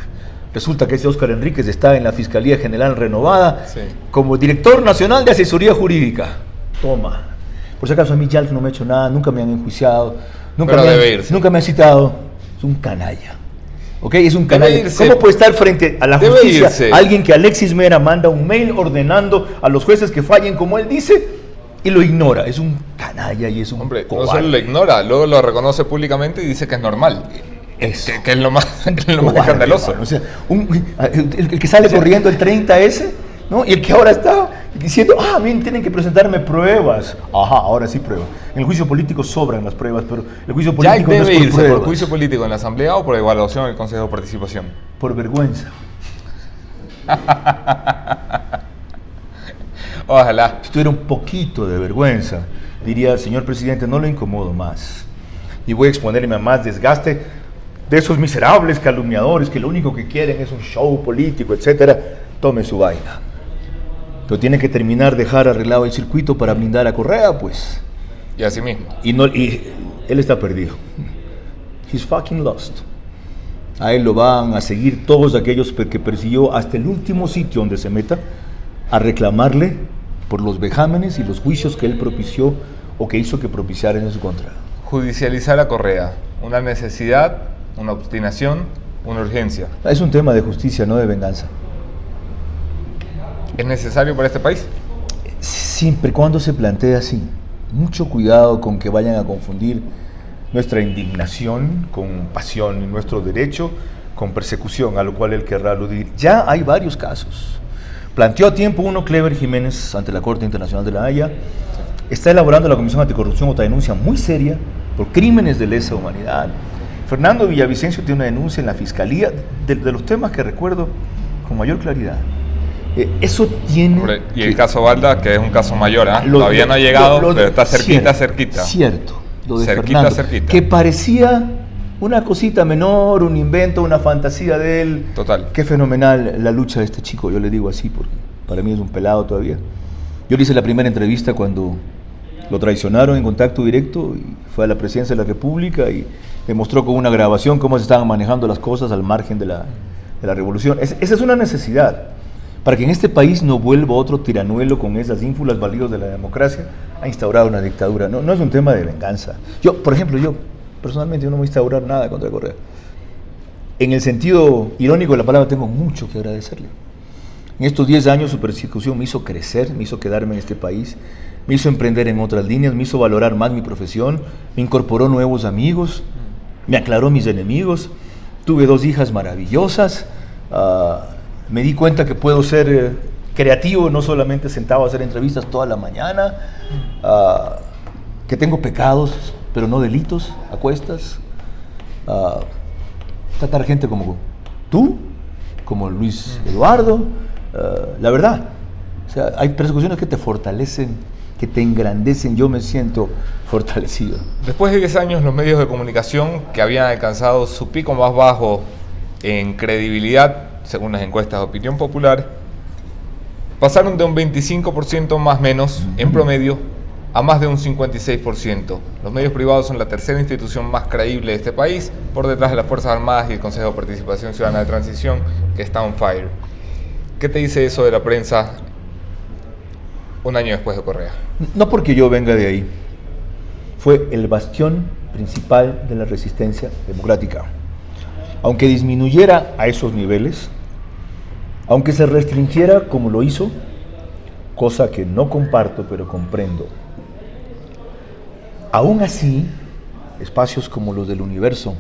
Resulta que ese Óscar Enríquez está en la Fiscalía General renovada como director nacional de asesoría jurídica. Toma. Por si acaso a mí Yalc no me ha hecho nada, nunca me han enjuiciado, nunca me han citado. Es un canalla. ¿Ok? Es un canalla. ¿Cómo puede estar frente a la justicia alguien que Alexis Mera manda un mail ordenando a los jueces que fallen como él dice y lo ignora? Es un canalla y es un cobarde. No solo lo ignora, luego lo reconoce públicamente y dice que es normal. Que es lo más escandaloso. O sea, el que sale corriendo el 30S, ¿no? Y el que ahora está diciendo, a mí tienen que presentarme pruebas. Ajá, ahora sí pruebas. En el juicio político sobran las pruebas, pero el juicio político ya no es por irse pruebas. ¿Por juicio político en la Asamblea o por evaluación en el Consejo de Participación? Por vergüenza. Ojalá. Si tuviera un poquito de vergüenza, diría, señor presidente, no lo incomodo más. Y voy a exponerme a más desgaste de esos miserables calumniadores que lo único que quieren es un show político, etcétera. Tome su vaina. Pero tiene que terminar, dejar arreglado el circuito para blindar a Correa, pues. Y así mismo. Y él está perdido. He's fucking lost. A él lo van a seguir todos aquellos que persiguió hasta el último sitio donde se meta a reclamarle por los vejámenes y los juicios que él propició o que hizo que propiciaran en su contra. Judicializar a Correa, una necesidad, una obstinación, una urgencia. Es un tema de justicia, no de venganza. ¿Es necesario para este país? Siempre y cuando se plantea así. Mucho cuidado con que vayan a confundir nuestra indignación con pasión y nuestro derecho con persecución, a lo cual él querrá aludir. Ya hay varios casos. Planteó a tiempo uno Clever Jiménez ante la Corte Internacional de la Haya. Está elaborando la Comisión Anticorrupción otra denuncia muy seria por crímenes de lesa humanidad. Fernando Villavicencio tiene una denuncia en la Fiscalía de los temas que recuerdo con mayor claridad. Eso tiene... Hombre, y el caso Balda, que es un caso mayor, todavía no ha llegado, pero está cerquita. Cierto, lo de cerquita. Que parecía una cosita menor, un invento, una fantasía de él. Total. Qué fenomenal la lucha de este chico, yo le digo así, porque para mí es un pelado todavía. Yo le hice la primera entrevista cuando lo traicionaron en contacto directo y fue a la presidencia de la República y demostró con una grabación cómo se estaban manejando las cosas al margen de la revolución. Esa es una necesidad para que en este país no vuelva otro tiranuelo con esas ínfulas validos de la democracia a instaurar una dictadura. No es un tema de venganza. Por ejemplo, personalmente no voy a instaurar nada contra Correa. En el sentido irónico de la palabra, tengo mucho que agradecerle. En estos 10 años su persecución me hizo crecer, me hizo quedarme en este país, me hizo emprender en otras líneas, me hizo valorar más mi profesión, me incorporó nuevos amigos, me aclaró mis enemigos. tuve 2 hijas maravillosas, me di cuenta que puedo ser creativo, no solamente sentado a hacer entrevistas toda la mañana, que tengo pecados, pero no delitos, a cuestas, tratar gente como tú, como Luis Eduardo, la verdad, o sea, hay persecuciones que te fortalecen, que te engrandecen. Yo me siento fortalecido. Después de 10 años, los medios de comunicación que habían alcanzado su pico más bajo en credibilidad, según las encuestas de opinión popular, pasaron de un 25% más menos en promedio a más de un 56%. Los medios privados son la tercera institución más creíble de este país, por detrás de las Fuerzas Armadas y el Consejo de Participación Ciudadana de Transición, que está on fire. ¿Qué te dice eso de la prensa un año después de Correa? No porque yo venga de ahí. Fue el bastión principal de la resistencia democrática. Aunque disminuyera a esos niveles, aunque se restringiera como lo hizo, cosa que no comparto pero comprendo, aún así, espacios como los del Universo,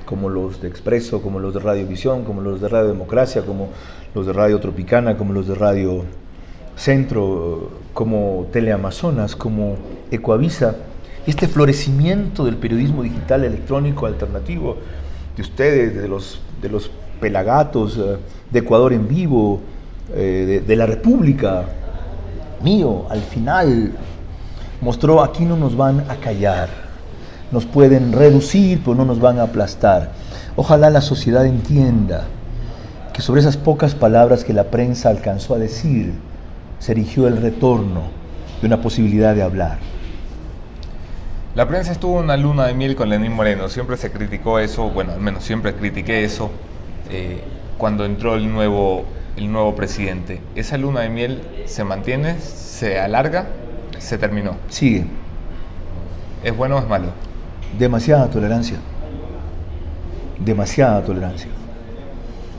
como los de Expreso, como los de Radiovisión, como los de Radio Democracia, como los de Radio Tropicana, como los de Radio Centro, como Teleamazonas, como Ecoavisa, este florecimiento del periodismo digital electrónico alternativo de ustedes, de los Pelagatos, de Ecuador en Vivo, de la República, mío, al final mostró: aquí no nos van a callar, nos pueden reducir, pero no nos van a aplastar. Ojalá la sociedad entienda que sobre esas pocas palabras que la prensa alcanzó a decir, se erigió el retorno de una posibilidad de hablar. La prensa estuvo en una luna de miel con Lenín Moreno. Siempre se criticó eso, bueno, al menos siempre critiqué eso cuando entró el nuevo presidente. ¿Esa luna de miel se mantiene, se alarga, se terminó? Sigue. ¿Es bueno o es malo? Demasiada tolerancia. Demasiada tolerancia.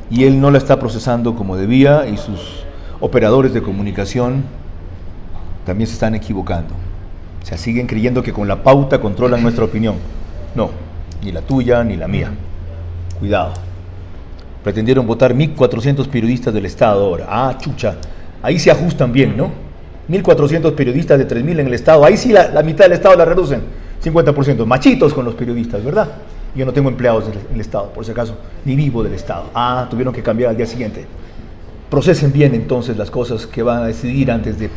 Y él no la está procesando como debía, y sus operadores de comunicación también se están equivocando. O sea, siguen creyendo que con la pauta controlan nuestra opinión. No, ni la tuya ni la mía. Cuidado. Pretendieron votar 1.400 periodistas del Estado ahora. Ah, chucha, ahí se ajustan bien, ¿no? 1.400 periodistas de 3.000 en el Estado. Ahí sí la mitad del Estado la reducen. 50%. Machitos con los periodistas, ¿verdad? Yo no tengo empleados en el Estado, por si acaso, ni vivo del Estado. Ah, tuvieron que cambiar al día siguiente. Procesen bien entonces las cosas que van a decidir antes de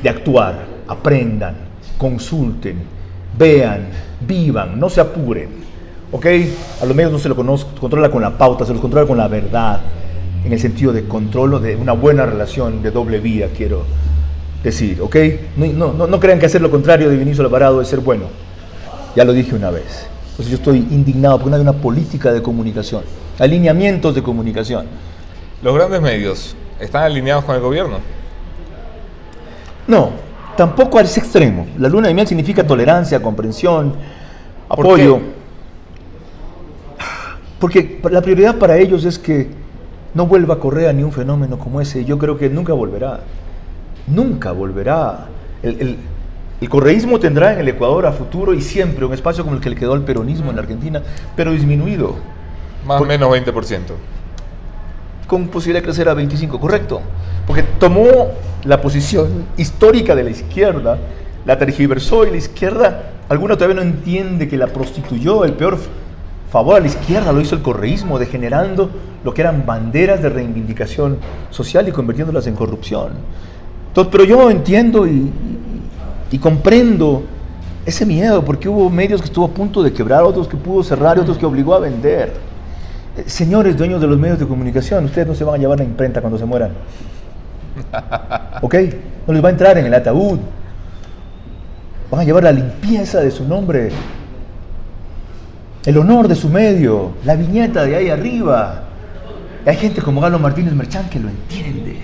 actuar. Aprendan, consulten, vean, vivan, no se apuren. ¿Ok? A los medios no se los controla con la pauta, se los controla con la verdad, en el sentido de control o de una buena relación de doble vía, quiero decir. ¿Ok? No crean que hacer lo contrario de Vinicio Alvarado es ser bueno. Ya lo dije una vez. Entonces yo estoy indignado porque no hay una política de comunicación, alineamientos de comunicación. ¿Los grandes medios están alineados con el gobierno? No, tampoco a ese extremo. La luna de miel significa tolerancia, comprensión, apoyo. ¿Por qué? Porque la prioridad para ellos es que no vuelva a Correa ni un fenómeno como ese. Yo creo que nunca volverá. Nunca volverá. El correísmo tendrá en el Ecuador a futuro y siempre un espacio como el que le quedó al peronismo en la Argentina, pero disminuido. Más o menos 20%. Con posibilidad de crecer a 25%, correcto. Porque tomó la posición histórica de la izquierda, la tergiversó, y la izquierda, alguna todavía no entiende que la prostituyó. El peor favor a la izquierda lo hizo el correísmo, degenerando lo que eran banderas de reivindicación social y convirtiéndolas en corrupción. Entonces, pero yo entiendo y comprendo ese miedo, porque hubo medios que estuvo a punto de quebrar, otros que pudo cerrar y otros que obligó a vender. Señores dueños de los medios de comunicación, ustedes no se van a llevar la imprenta cuando se mueran. ¿Ok? No les va a entrar en el ataúd. Van a llevar la limpieza de su nombre, el honor de su medio, la viñeta de ahí arriba. Y hay gente como Galo Martínez Merchán que lo entiende.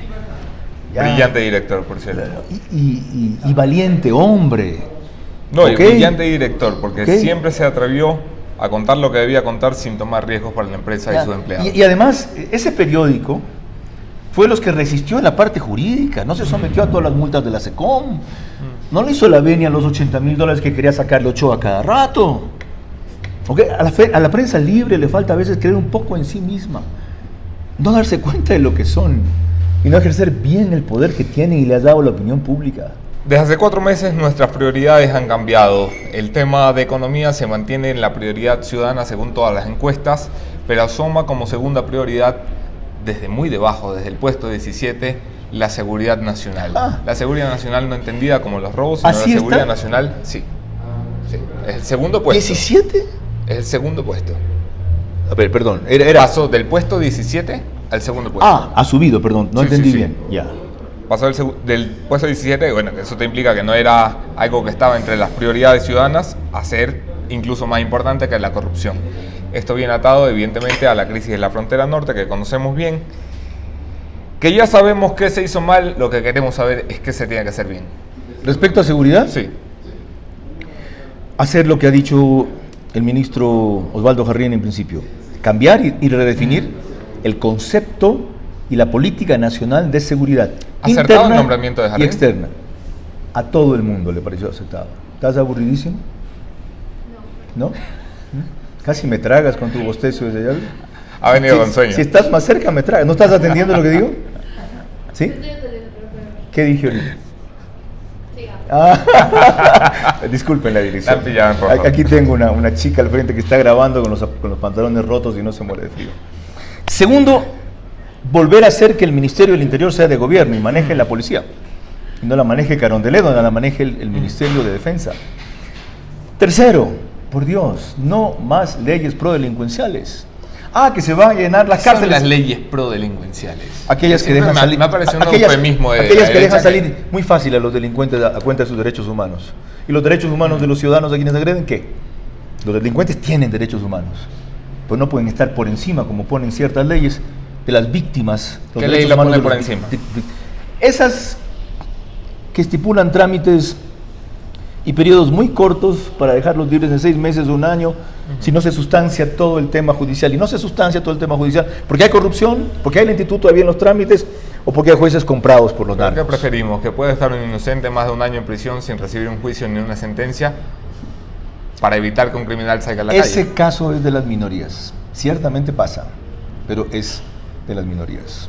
Ya. Brillante director, por cierto. Y valiente hombre. No, ¿Okay? Y brillante director, porque ¿Okay? siempre se atrevió a contar lo que debía contar sin tomar riesgos para la empresa y sus empleados. Y además, ese periódico fue los que resistió en la parte jurídica, no se sometió a todas las multas de la SECOM, no le hizo la venia a los $80,000 que quería sacarle Ochoa cada rato. ¿Okay? A la prensa libre le falta a veces creer un poco en sí misma, no darse cuenta de lo que son y no ejercer bien el poder que tienen y le has dado a la opinión pública. Desde hace 4 meses nuestras prioridades han cambiado. El tema de economía se mantiene en la prioridad ciudadana según todas las encuestas, pero asoma como segunda prioridad desde muy debajo, desde el puesto 17, la seguridad nacional. La seguridad nacional no entendida como los robos, sino la seguridad nacional, sí. Es el segundo puesto. ¿17? Es el segundo puesto. A ver, perdón. Pasó del puesto 17 al segundo puesto. Ha subido, perdón, no entendí bien. Ya. Pasó del puesto 17, bueno, eso te implica que no era algo que estaba entre las prioridades ciudadanas, a ser incluso más importante que la corrupción. Esto viene atado evidentemente a la crisis de la frontera norte, que conocemos bien, que ya sabemos qué se hizo mal, lo que queremos saber es qué se tiene que hacer bien. Respecto a seguridad, sí. Hacer lo que ha dicho el ministro Osvaldo Jarrín en principio, cambiar y redefinir el concepto y la política nacional de seguridad ¿Acertado el nombramiento de y Jarrín? externa. A todo el mundo le pareció acertado. ¿Estás aburridísimo? No. ¿No? Casi me tragas con tu bostezo desde allá. Ha venido con sueño. Si estás más cerca me tragas. ¿No estás atendiendo lo que digo? ¿Sí? ¿Qué dije ahorita? Disculpen la dirección. Aquí tengo una chica al frente que está grabando con los pantalones rotos y no se muere de frío. Segundo, volver a hacer que el Ministerio del Interior sea de gobierno y maneje la policía. Y no la maneje Carondelet, no la maneje el Ministerio de Defensa. Tercero, por Dios, no más leyes prodelincuenciales. Que se van a llenar las cárceles. Son las leyes prodelincuenciales. Aquellas que dejan salir. Me ha parecido un eufemismo de aquellas que dejan salir muy fácil a los delincuentes a cuenta de sus derechos humanos. ¿Y los derechos humanos de los ciudadanos a quienes agreden qué? Los delincuentes tienen derechos humanos, pues no pueden estar por encima, como ponen ciertas leyes, de las víctimas. ¿Qué ley la pone por encima? Esas que estipulan trámites y periodos muy cortos para dejarlos libres en 6 meses o 1 año, si no se sustancia todo el tema judicial. Y no se sustancia todo el tema judicial porque hay corrupción, porque hay lentitud todavía en los trámites o porque hay jueces comprados por los narcos. ¿Qué preferimos? ¿Que puede estar un inocente más de 1 año en prisión sin recibir un juicio ni una sentencia para evitar que un criminal salga a la calle? Ese caso es de las minorías. Ciertamente pasa, pero es de las minorías.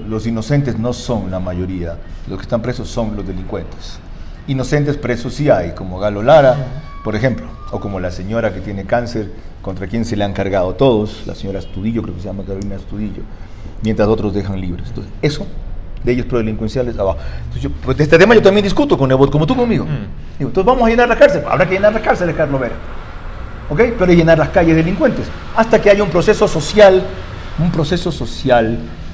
Los inocentes no son la mayoría. Los que están presos son los delincuentes. Inocentes presos sí hay, como Galo Lara, por ejemplo, o como la señora que tiene cáncer, contra quien se le han cargado todos, la señora Astudillo, creo que se llama Carolina Astudillo, mientras otros dejan libres. Entonces, eso, leyes prodelincuenciales, abajo. Entonces, pues de este tema yo también discuto con Nebot, como tú conmigo. Digo, entonces vamos a llenar la cárcel, habrá que llenar la cárcel, Carlos Vera, ¿ok? Pero hay que llenar las calles delincuentes, hasta que haya un proceso social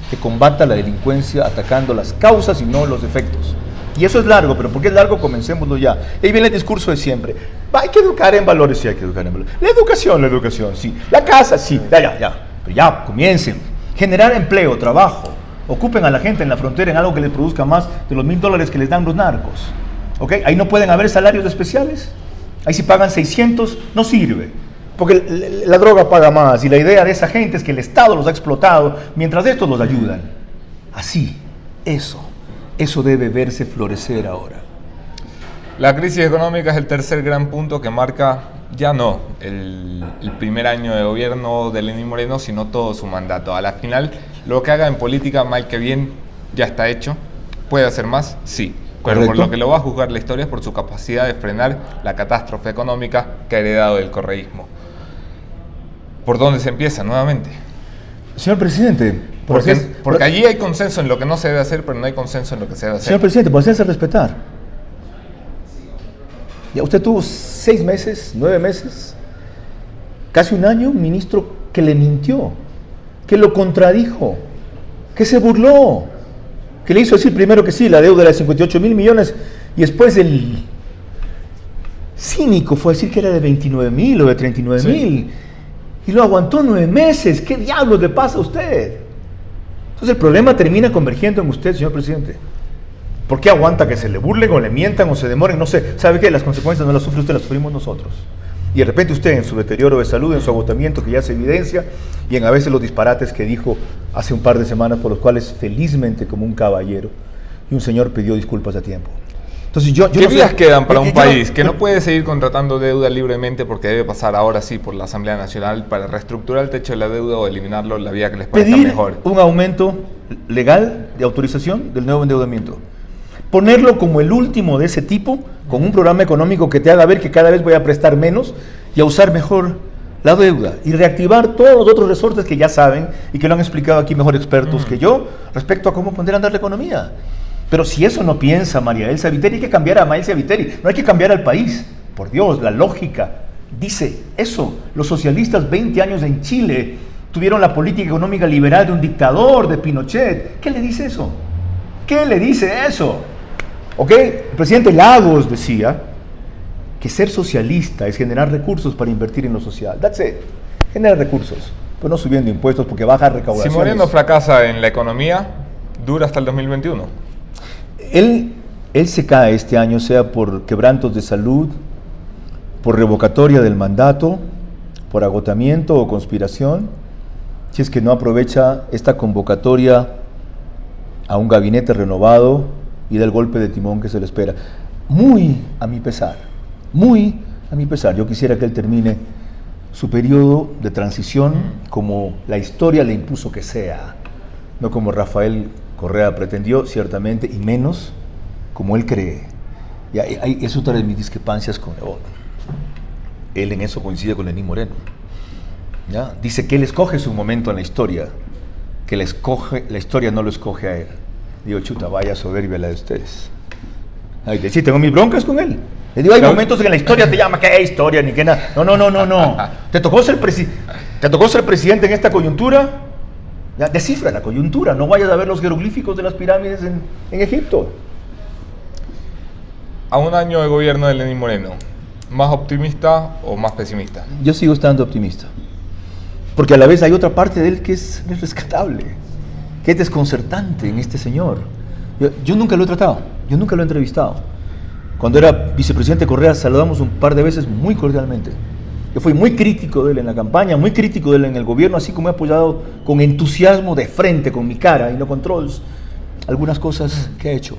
que combata la delincuencia atacando las causas y no los efectos. Y eso es largo, pero ¿por qué es largo? Comencémoslo ya. Y ahí viene el discurso de siempre. Hay que educar en valores, sí hay que educar en valores. La educación, sí. La casa, sí. Ya. Pero ya, comiencen. Generar empleo, trabajo. Ocupen a la gente en la frontera en algo que les produzca más de los $1,000 que les dan los narcos. ¿Ok? Ahí no pueden haber salarios especiales. Ahí si pagan 600, no sirve. Porque la droga paga más. Y la idea de esa gente es que el Estado los ha explotado mientras estos los ayudan. Así, Eso debe verse florecer ahora. La crisis económica es el tercer gran punto que marca ya no el primer año de gobierno de Lenín Moreno, sino todo su mandato. A la final, lo que haga en política, mal que bien, ya está hecho. ¿Puede hacer más? Sí. Pero por lo que lo va a juzgar la historia es por su capacidad de frenar la catástrofe económica que ha heredado del correísmo. ¿Por dónde se empieza nuevamente? Señor presidente, porque allí hay consenso en lo que no se debe hacer, pero no hay consenso en lo que se debe hacer. Señor presidente, por hacerse respetar. Ya usted tuvo 6 meses, 9 meses, casi 1 año, un ministro que le mintió, que lo contradijo, que se burló, que le hizo decir primero que sí, la deuda era de 58,000 millones, y después el cínico fue a decir que era de 29,000 o de 39,000. Sí. Y lo aguantó 9 meses. ¿Qué diablos le pasa a usted? Entonces el problema termina convergiendo en usted, señor presidente. ¿Por qué aguanta que se le burlen o le mientan o se demoren? No sé. ¿Sabe qué? Las consecuencias no las sufre usted, las sufrimos nosotros. Y de repente usted en su deterioro de salud, en su agotamiento que ya se evidencia, y en a veces los disparates que dijo hace un par de semanas, por los cuales felizmente como un caballero y un señor pidió disculpas a tiempo. Entonces yo ¿Qué no sé- vías quedan para un yo país que no puede seguir contratando deuda libremente porque debe pasar ahora sí por la Asamblea Nacional para reestructurar el techo de la deuda o eliminarlo, la vía que les parezca pedir mejor? un aumento legal de autorización del nuevo endeudamiento? Ponerlo como el último de ese tipo, con un programa económico que te haga ver que cada vez voy a prestar menos y a usar mejor la deuda y reactivar todos los otros resortes que ya saben y que lo han explicado aquí mejor expertos que yo respecto a cómo poner a andar la economía. Pero si eso no piensa María Elsa Viteri, hay que cambiar a María Elsa Viteri, no hay que cambiar al país. Por Dios, la lógica dice eso. Los socialistas 20 años en Chile tuvieron la política económica liberal de un dictador, de Pinochet. ¿Qué le dice eso? ¿Qué le dice eso? ¿Ok? El presidente Lagos decía que ser socialista es generar recursos para invertir en lo social. That's it. Generar recursos, pero no subiendo impuestos porque baja recaudaciones. Si Moreno fracasa en la economía, dura hasta el 2021. Él se cae este año, sea por quebrantos de salud, por revocatoria del mandato, por agotamiento o conspiración, si es que no aprovecha esta convocatoria a un gabinete renovado y del golpe de timón que se le espera. Muy a mi pesar, yo quisiera que él termine su periodo de transición como la historia le impuso que sea, no como Rafael Correa pretendió, ciertamente, y menos como él cree. Y es otra de mis discrepancias con Nebot. Él en eso coincide con Lenín Moreno. ¿Ya? Dice que él escoge su momento en la historia, que la historia no lo escoge a él. Digo, chuta, vaya soberbia la de ustedes. Ay, sí, tengo mis broncas con él. Le digo, hay momentos en que la historia te llama, ¿qué historia? Ni que nada. No. ¿Te tocó ser presidente en esta coyuntura? Ya, descifra la coyuntura, no vayas a ver los jeroglíficos de las pirámides en Egipto. A un año de gobierno de Lenín Moreno, ¿más optimista o más pesimista? Yo sigo estando optimista, porque a la vez hay otra parte de él que es rescatable, que es desconcertante en este señor. Yo nunca lo he tratado, yo nunca lo he entrevistado. Cuando era vicepresidente Correa saludamos un par de veces muy cordialmente. Yo fui muy crítico de él en la campaña, muy crítico de él en el gobierno, así como he apoyado con entusiasmo de frente, con mi cara y no con trolls, algunas cosas que ha hecho.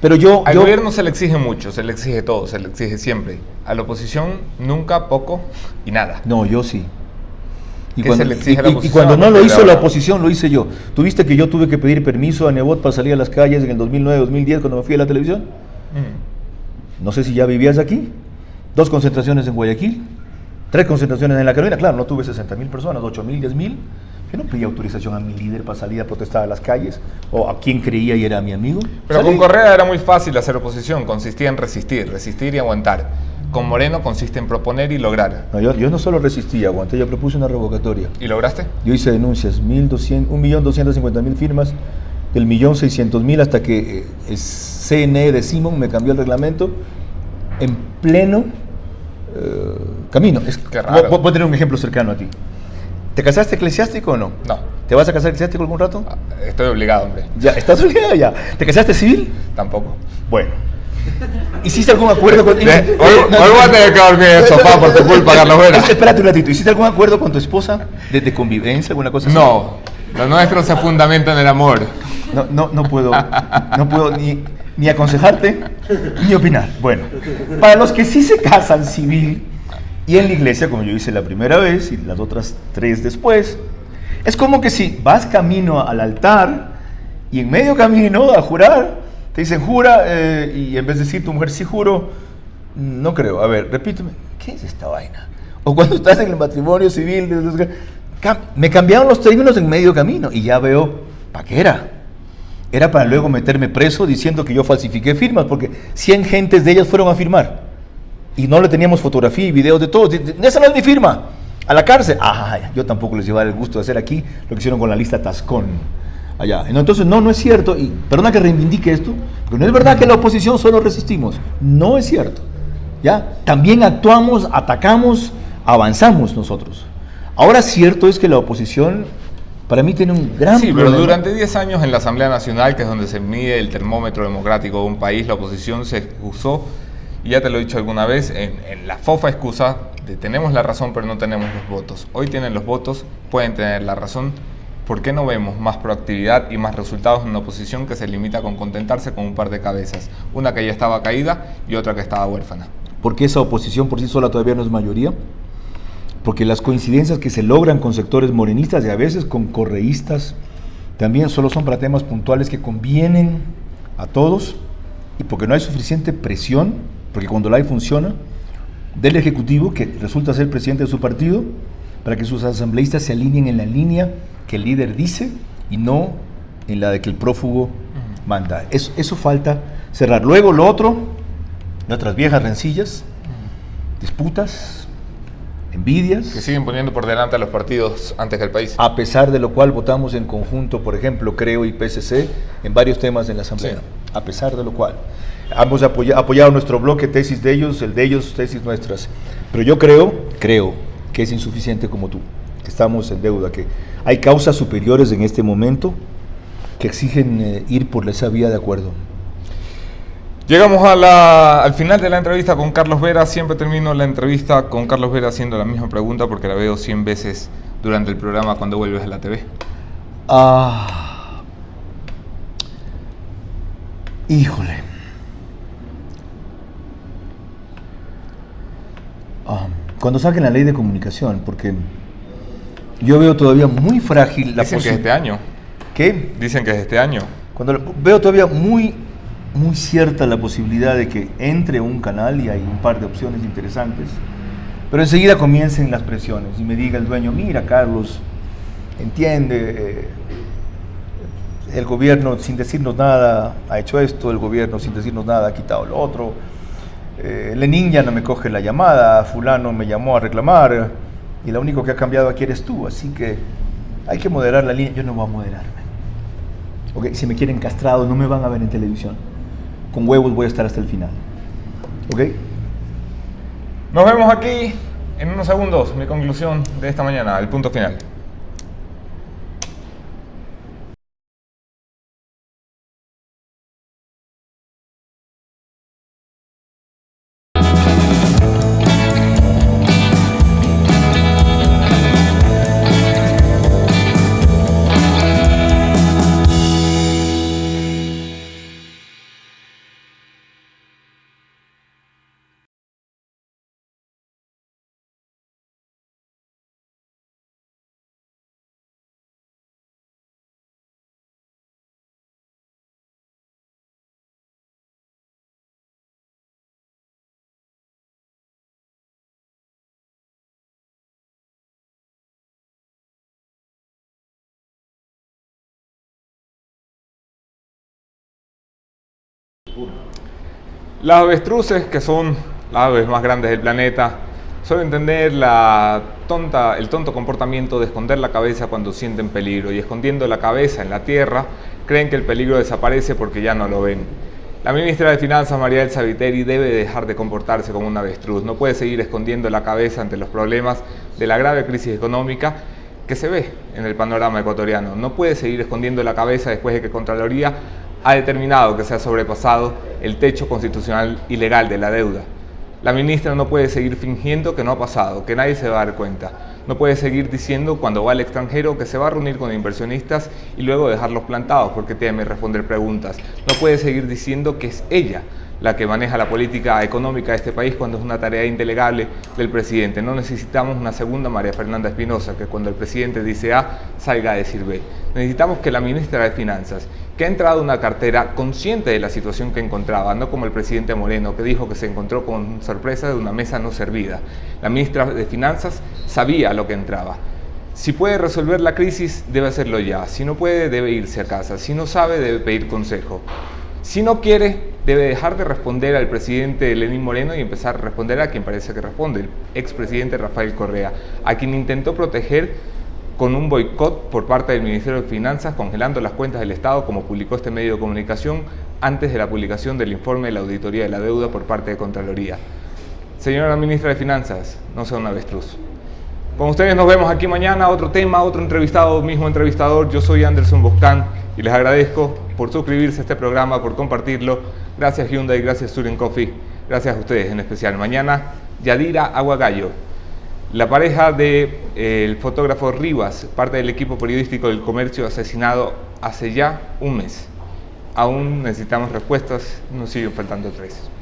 Pero al gobierno se le exige mucho, se le exige todo, se le exige siempre. A la oposición nunca, poco y nada. No, yo sí. ¿Qué se le exige a la oposición? Y cuando no lo hizo la oposición, lo hice yo. ¿Tuviste que yo tuve que pedir permiso a Nebot para salir a las calles en el 2009-2010 cuando me fui a la televisión? No sé si ya vivías aquí. 2 concentraciones en Guayaquil, 3 concentraciones en La Carolina. Claro, no tuve 60,000 personas, 8,000, 10,000. Yo no pedí autorización a mi líder para salir a protestar a las calles o a quien creía y era mi amigo. Pero con Correa era muy fácil hacer oposición, consistía en resistir resistir y aguantar. Con Moreno consiste en proponer y lograr. No, yo no solo resistí, aguanté, yo propuse una revocatoria. ¿Y lograste? Yo hice denuncias, 1.250.000 firmas, del 1.600.000 hasta que el CNE de Simón me cambió el reglamento en pleno camino. Qué raro. Voy a tener un ejemplo cercano a ti. ¿Te casaste eclesiástico o no? No. ¿Te vas a casar eclesiástico algún rato? Estoy obligado, hombre. Ya, ¿estás obligado ya? ¿Te casaste civil? Tampoco. Bueno. ¿Hiciste algún acuerdo con... Hoy voy a tener que dormir en el sofá por tu culpa, Carlos Vera. Espérate un ratito. ¿Hiciste algún acuerdo con tu esposa de convivencia, alguna cosa así? No. Lo nuestro se fundamenta en el amor. No puedo ni aconsejarte ni opinar. Bueno, para los que sí se casan civil y en la iglesia, como yo hice la primera vez y las otras 3 después, es como que si vas camino al altar y en medio camino a jurar, te dicen jura y en vez de decir tu mujer sí juro, no creo. A ver, repíteme, ¿qué es esta vaina? O cuando estás en el matrimonio civil, me cambiaron los términos en medio camino y ya veo, ¿para qué era? Era para luego meterme preso diciendo que yo falsifiqué firmas, porque 100 gentes de ellas fueron a firmar y no le teníamos fotografía y videos de todos. Esa no es mi firma, a la cárcel. Yo tampoco les llevaba el gusto de hacer aquí lo que hicieron con la lista Tascón allá. Entonces no es cierto, y perdona que reivindique esto, porque no es verdad que la oposición solo resistimos, no es cierto. ¿Ya? También actuamos, atacamos, avanzamos nosotros. Ahora cierto es que la oposición para mí tiene un gran problema. Pero durante 10 años en la Asamblea Nacional, que es donde se mide el termómetro democrático de un país, la oposición se excusó, y ya te lo he dicho alguna vez, en la fofa excusa de tenemos la razón pero no tenemos los votos. Hoy tienen los votos, pueden tener la razón ¿Por qué no vemos más proactividad y más resultados en una oposición que se limita con contentarse con un par de cabezas? Una que ya estaba caída y otra que estaba huérfana. Porque esa oposición por sí sola todavía no es mayoría. Porque las coincidencias que se logran con sectores morenistas y a veces con correístas también solo son para temas puntuales que convienen a todos, y porque no hay suficiente presión, porque cuando la hay funciona, del Ejecutivo, que resulta ser presidente de su partido, para que sus asambleístas se alineen en la línea que el líder dice y no en la de que el prófugo manda. Eso falta cerrar. Luego lo otro, otras viejas rencillas, disputas, envidias. Que siguen poniendo por delante a los partidos antes que el país. A pesar de lo cual votamos en conjunto, por ejemplo, Creo y PSC, en varios temas en la Asamblea. Sí. A pesar de lo cual. Hemos apoyado nuestro bloque, tesis de ellos, el de ellos, tesis nuestras. Pero yo creo que es insuficiente como tú, que estamos en deuda, que hay causas superiores en este momento que exigen ir por esa vía de acuerdo. Llegamos al final de la entrevista con Carlos Vera. Siempre termino la entrevista con Carlos Vera haciendo la misma pregunta porque la veo 100 veces durante el programa cuando vuelves a la TV. Híjole. Cuando saquen la ley de comunicación, porque yo veo todavía muy frágil la posibilidad. Dicen que es este año. ¿Qué? Dicen que es este año. Cuando veo todavía muy cierta la posibilidad de que entre un canal, y hay un par de opciones interesantes, pero enseguida comiencen las presiones y me diga el dueño: mira, Carlos, entiende, el gobierno sin decirnos nada ha hecho esto, el gobierno sin decirnos nada ha quitado lo otro, Lenín ya no me coge la llamada, fulano me llamó a reclamar y lo único que ha cambiado aquí eres tú, así que hay que moderar la línea. Yo no voy a moderarme. Okay, si me quieren castrado no me van a ver en televisión, con huevos voy a estar hasta el final. ¿Ok? Nos vemos aquí en unos segundos. Mi conclusión de esta mañana, el punto final. Las avestruces, que son las aves más grandes del planeta, suelen tener el tonto comportamiento de esconder la cabeza cuando sienten peligro, y escondiendo la cabeza en la tierra creen que el peligro desaparece porque ya no lo ven. La ministra de Finanzas, María Elsa Viteri, debe dejar de comportarse como un avestruz. No puede seguir escondiendo la cabeza ante los problemas de la grave crisis económica que se ve en el panorama ecuatoriano. No puede seguir escondiendo la cabeza después de que Contraloría ha determinado que se ha sobrepasado el techo constitucional y legal de la deuda. La ministra no puede seguir fingiendo que no ha pasado, que nadie se va a dar cuenta. No puede seguir diciendo cuando va al extranjero que se va a reunir con inversionistas y luego dejarlos plantados porque teme responder preguntas. No puede seguir diciendo que es ella la que maneja la política económica de este país cuando es una tarea indelegable del presidente. No necesitamos una segunda María Fernanda Espinosa, que cuando el presidente dice A, salga a decir B. Necesitamos que la ministra de Finanzas, que ha entrado en una cartera consciente de la situación que encontraba, no como el presidente Moreno, que dijo que se encontró con sorpresa de una mesa no servida. La ministra de Finanzas sabía lo que entraba. Si puede resolver la crisis, debe hacerlo ya. Si no puede, debe irse a casa. Si no sabe, debe pedir consejo. Si no quiere, debe dejar de responder al presidente Lenín Moreno y empezar a responder a quien parece que responde, el expresidente Rafael Correa, a quien intentó proteger con un boicot por parte del Ministerio de Finanzas, congelando las cuentas del Estado, como publicó este medio de comunicación antes de la publicación del informe de la auditoría de la deuda por parte de Contraloría. Señora ministra de Finanzas, no sea un avestruz. Con ustedes nos vemos aquí mañana, otro tema, otro entrevistado, mismo entrevistador. Yo soy Anderson Boscan y les agradezco por suscribirse a este programa, por compartirlo. Gracias Hyundai, gracias Surin Coffee, gracias a ustedes en especial. Mañana, Yadira Aguagallo, La pareja del fotógrafo Rivas, parte del equipo periodístico del Comercio, asesinado hace ya un mes. Aún necesitamos respuestas, nos siguen faltando 3.